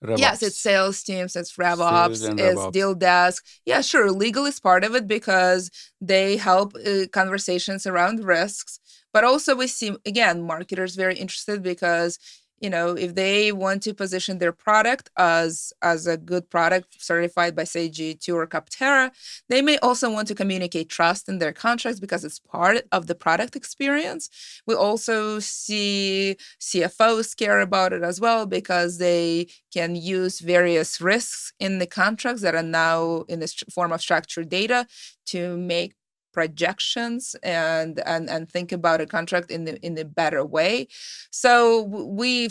RevOps. Yes, it's sales teams, it's RevOps, it's deal desk. Yeah, sure. Legal is part of it because they help conversations around risks. But also we see, again, marketers very interested because if they want to position their product as a good product certified by, say, G2 or Capterra, they may also want to communicate trust in their contracts because it's part of the product experience. We also see CFOs care about it as well because they can use various risks in the contracts that are now in the form of structured data to make projections and think about a contract in a better way. So we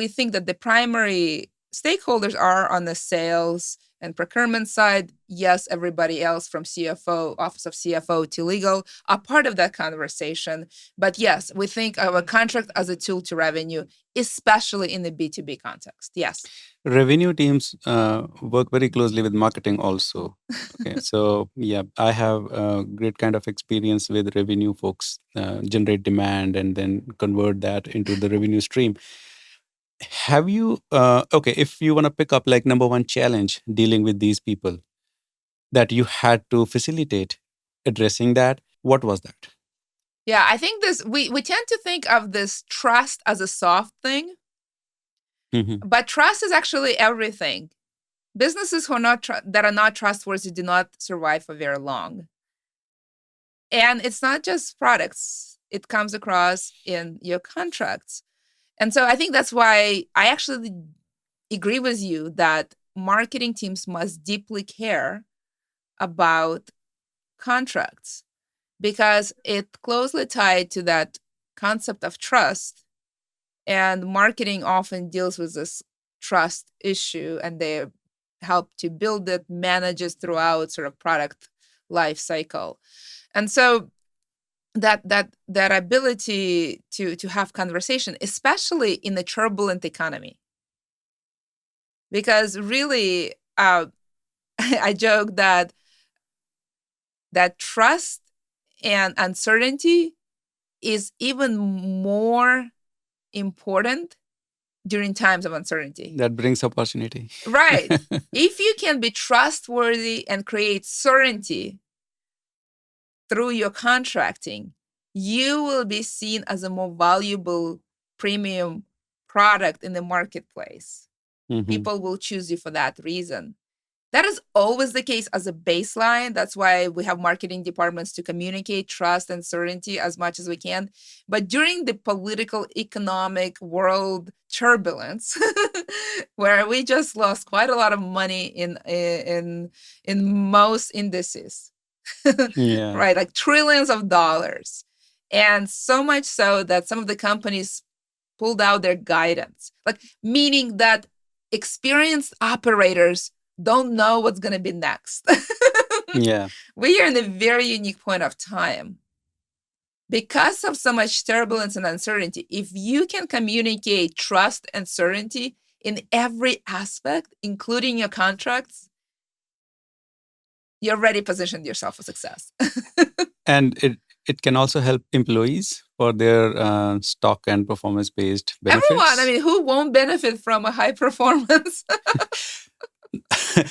think that the primary stakeholders are on the sales and procurement side. Yes, everybody else from CFO, office of CFO to legal are part of that conversation. But yes, we think of a contract as a tool to revenue, especially in the B2B context. Yes. Revenue teams work very closely with marketing also. Okay, so yeah, I have a great kind of experience with revenue folks, generate demand and then convert that into the revenue stream. Have you, okay, if you want to pick up like number one challenge dealing with these people that you had to facilitate addressing that, what was that? Yeah, I think we tend to think of this trust as a soft thing, but trust is actually everything. Businesses who are that are not trustworthy do not survive for very long. And it's not just products. It comes across in your contracts. And so I think that's why I actually agree with you that marketing teams must deeply care about contracts because it's closely tied to that concept of trust. And marketing often deals with this trust issue, and they help to build it, manages throughout sort of product life cycle. And so that ability to have conversation, especially in a turbulent economy, because really, I joke that trust and uncertainty is even more important during times of uncertainty. That brings opportunity. Right. If you can be trustworthy and create certainty through your contracting, you will be seen as a more valuable premium product in the marketplace. People will choose you for that reason. That is always the case as a baseline. That's why we have marketing departments to communicate trust and certainty as much as we can. But during the political, economic world turbulence, where we just lost quite a lot of money in most indices, Yeah. right? Like trillions of dollars. And so much so that some of the companies pulled out their guidance, like meaning that experienced operators don't know what's going to be next. Yeah. We are in a very unique point of time. Because of so much turbulence and uncertainty, if you can communicate trust and certainty in every aspect, including your contracts, you already positioned yourself for success. And it can also help employees for their stock and performance-based benefits. Everyone, I mean, who won't benefit from a high performance?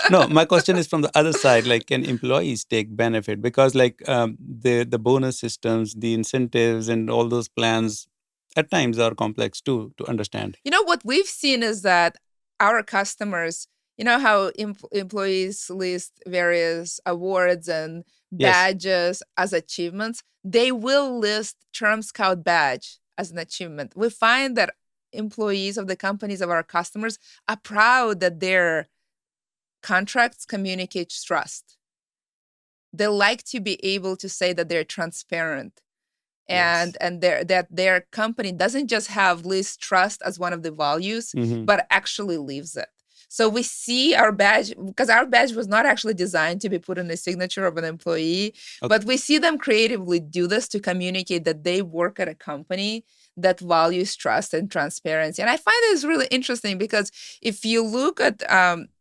No, my question is from the other side. Like, can employees take benefit? Because like the bonus systems, the incentives, and all those plans at times are complex too to understand. What we've seen is that our customers, how employees list various awards and badges as achievements, they will list Term Scout badge as an achievement. We find that employees of the companies of our customers are proud that their contracts communicate trust. They like to be able to say that they're transparent and that their company doesn't just have list trust as one of the values, but actually lives it. So we see our badge, because our badge was not actually designed to be put in the signature of an employee, but we see them creatively do this to communicate that they work at a company that values trust and transparency. And I find this really interesting because if you look at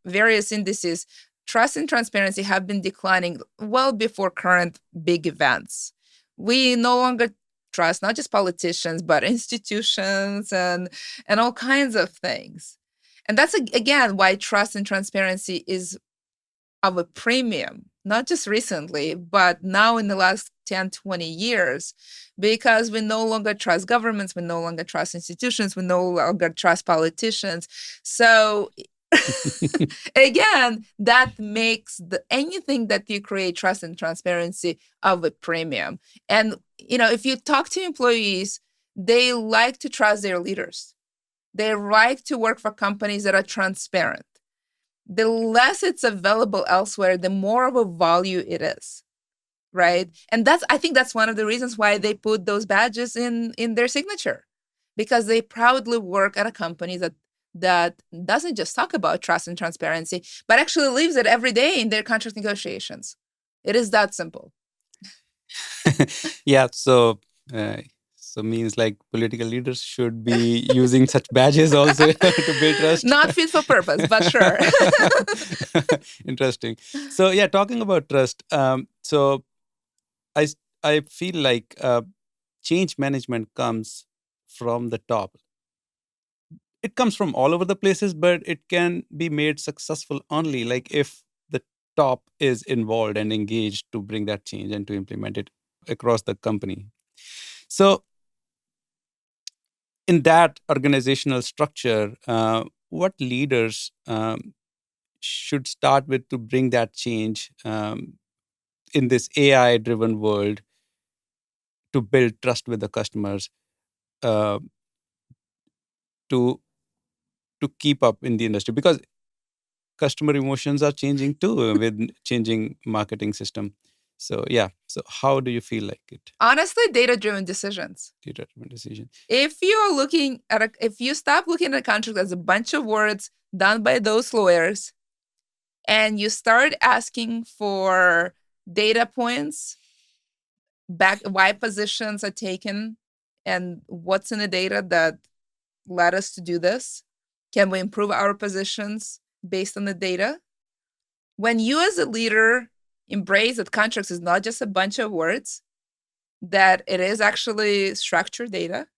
various indices, trust and transparency have been declining well before current big events. We no longer trust not just politicians, but institutions and all kinds of things. And that's, again, why trust and transparency is of a premium, not just recently, but now in the last 10, 20 years, because we no longer trust governments, we no longer trust institutions, we no longer trust politicians. So again, that makes anything that you create trust and transparency of a premium. And, if you talk to employees, they like to trust their leaders. They like to work for companies that are transparent. The less it's available elsewhere, the more of a value it is, right? And I think that's one of the reasons why they put those badges in their signature, because they proudly work at a company that doesn't just talk about trust and transparency, but actually lives it every day in their contract negotiations. It is that simple. Yeah, so means like political leaders should be using such badges also to build trust. Not fit for purpose, but sure. Interesting. So yeah, talking about trust. So I feel like change management comes from the top. It comes from all over the places, but it can be made successful only like if the top is involved and engaged to bring that change and to implement it across the company. So in that organizational structure, what leaders should start with to bring that change in this AI driven world to build trust with the customers, uh, to keep up in the industry, because customer emotions are changing too with changing marketing system. So yeah, so how do you feel like it? Honestly, data-driven decisions. Data-driven decision. If you stop looking at a contract as a bunch of words done by those lawyers, and you start asking for data points, back why positions are taken, and what's in the data that led us to do this, can we improve our positions based on the data? When you as a leader embrace that contracts is not just a bunch of words, that it is actually structured data,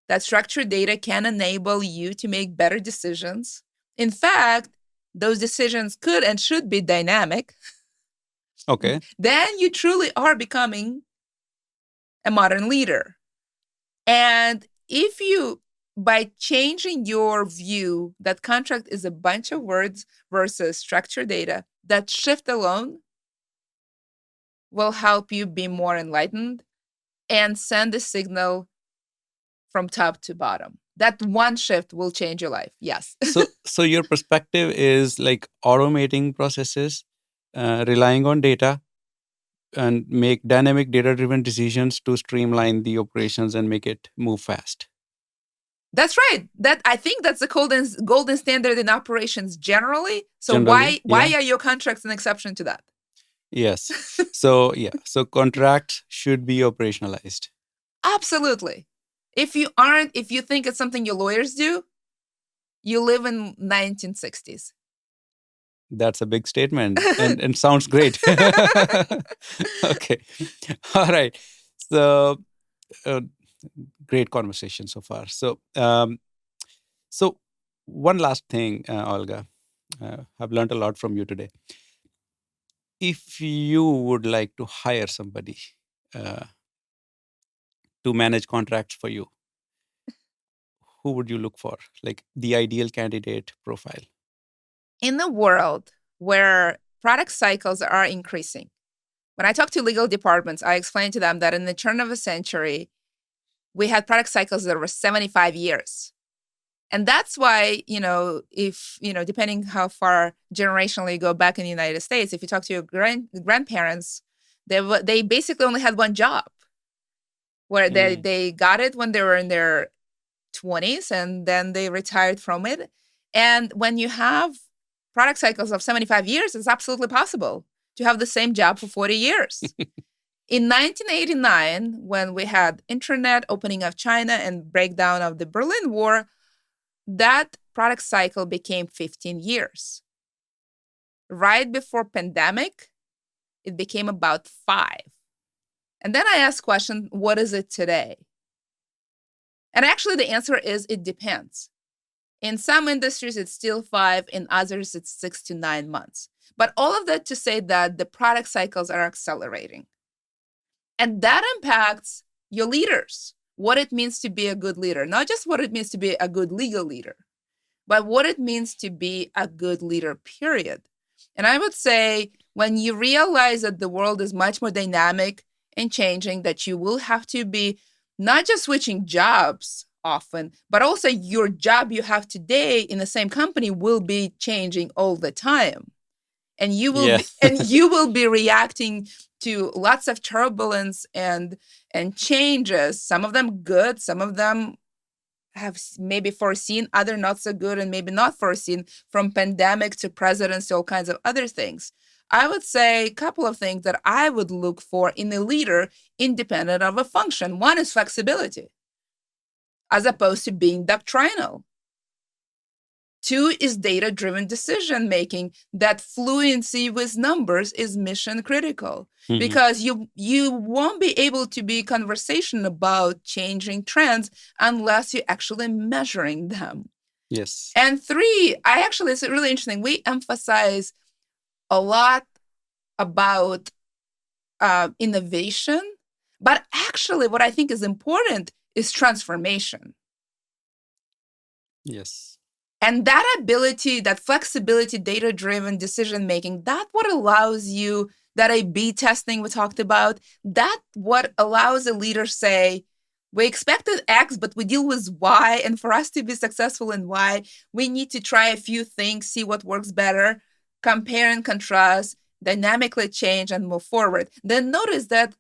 that structured data can enable you to make better decisions. In fact, those decisions could and should be dynamic. Okay. Then you truly are becoming a modern leader. And if you, by changing your view that contract is a bunch of words versus structured data, that shift alone will help you be more enlightened and send a signal from top to bottom. That one shift will change your life. Yes. So your perspective is like automating processes, relying on data, and make dynamic data-driven decisions to streamline the operations and make it move fast. That's right. I think that's the golden standard in operations generally. So Generally, why are your contracts an exception to that? Yes. So so contracts should be operationalized. Absolutely. If you think it's something your lawyers do, you live in 1960s. That's a big statement and sounds great. Okay. All right. So great conversation so far. So one last thing, Olga. I've learned a lot from you today. If you would like to hire somebody uh, to manage contracts for you, who would you look for? Like the ideal candidate profile? In the world where product cycles are increasing, when I talk to legal departments, I explain to them that in the turn of a century, we had product cycles that were 75 years. And that's why, if, depending how far generationally you go back in the United States, if you talk to your grandparents, they basically only had one job, where they got it when they were in their 20s and then they retired from it. And when you have product cycles of 75 years, it's absolutely possible to have the same job for 40 years. In 1989, when we had internet, opening of China, and breakdown of the Berlin Wall, that product cycle became 15 years. Right before pandemic, it became about 5. And then I asked question, what is it today? And actually the answer is it depends. In some industries, it's still 5. In others, it's 6 to 9 months. But all of that to say that the product cycles are accelerating. And that impacts your leaders, what it means to be a good leader, not just what it means to be a good legal leader, but what it means to be a good leader, period. And I would say when you realize that the world is much more dynamic and changing, that you will have to be not just switching jobs often, but also your job you have today in the same company will be changing all the time. And you will you will be reacting to lots of turbulence and changes, some of them good, some of them have maybe foreseen, other not so good, and maybe not foreseen, from pandemic to presidents to all kinds of other things. I would say a couple of things that I would look for in a leader independent of a function. One is flexibility, as opposed to being doctrinal. 2 is data-driven decision-making. That fluency with numbers is mission critical, because you won't be able to be conversation about changing trends unless you're actually measuring them. Yes. And 3, it's really interesting. We emphasize a lot about innovation, but actually what I think is important is transformation. Yes. And that ability, that flexibility, data-driven decision-making, that's what allows you, that A/B testing we talked about, that what allows a leader say, we expected X, but we deal with Y, and for us to be successful in Y, we need to try a few things, see what works better, compare and contrast, dynamically change, and move forward. Then notice that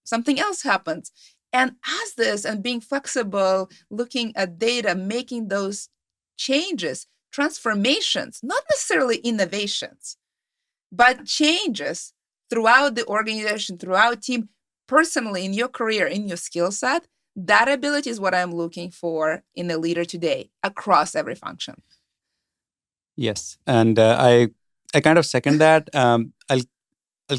something else happens. And as this, and being flexible, looking at data, making those changes, transformations, not necessarily innovations, but changes throughout the organization, throughout team, personally, in your career, in your skill set, that ability is what I'm looking for in a leader today across every function. Yes, and I kind of second that. I'll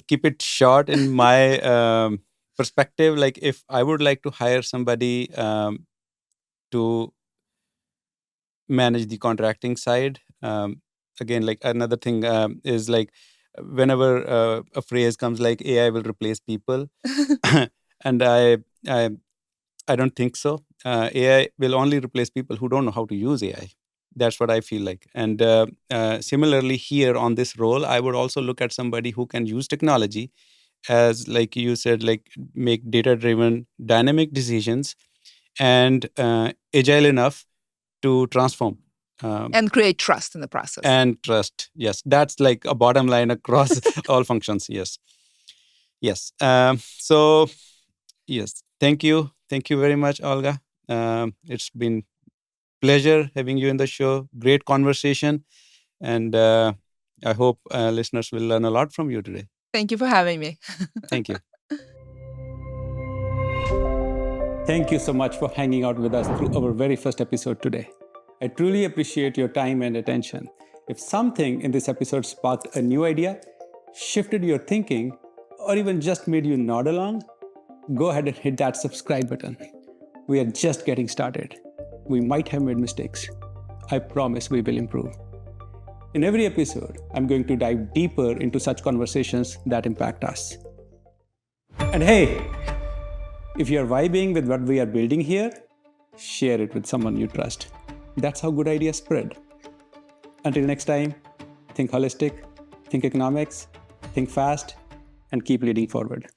keep it short in my perspective. Like, if I would like to hire somebody to manage the contracting side, again, like another thing is like, whenever a phrase comes like AI will replace people, and I don't think so. AI will only replace people who don't know how to use AI. That's what I feel like. And similarly here on this role, I would also look at somebody who can use technology as, like you said, like make data-driven dynamic decisions and agile enough to transform. And create trust in the process. And trust, yes. That's like a bottom line across all functions, yes. Yes. So, yes, thank you. Thank you very much, Olga. It's been pleasure having you in the show. Great conversation. And I hope listeners will learn a lot from you today. Thank you for having me. Thank you. Thank you so much for hanging out with us through our very first episode today. I truly appreciate your time and attention. If something in this episode sparked a new idea, shifted your thinking, or even just made you nod along, go ahead and hit that subscribe button. We are just getting started. We might have made mistakes. I promise we will improve. In every episode, I'm going to dive deeper into such conversations that impact us. And hey, if you're vibing with what we are building here, share it with someone you trust. That's how good ideas spread. Until next time, think holistic, think economics, think fast, and keep leading forward.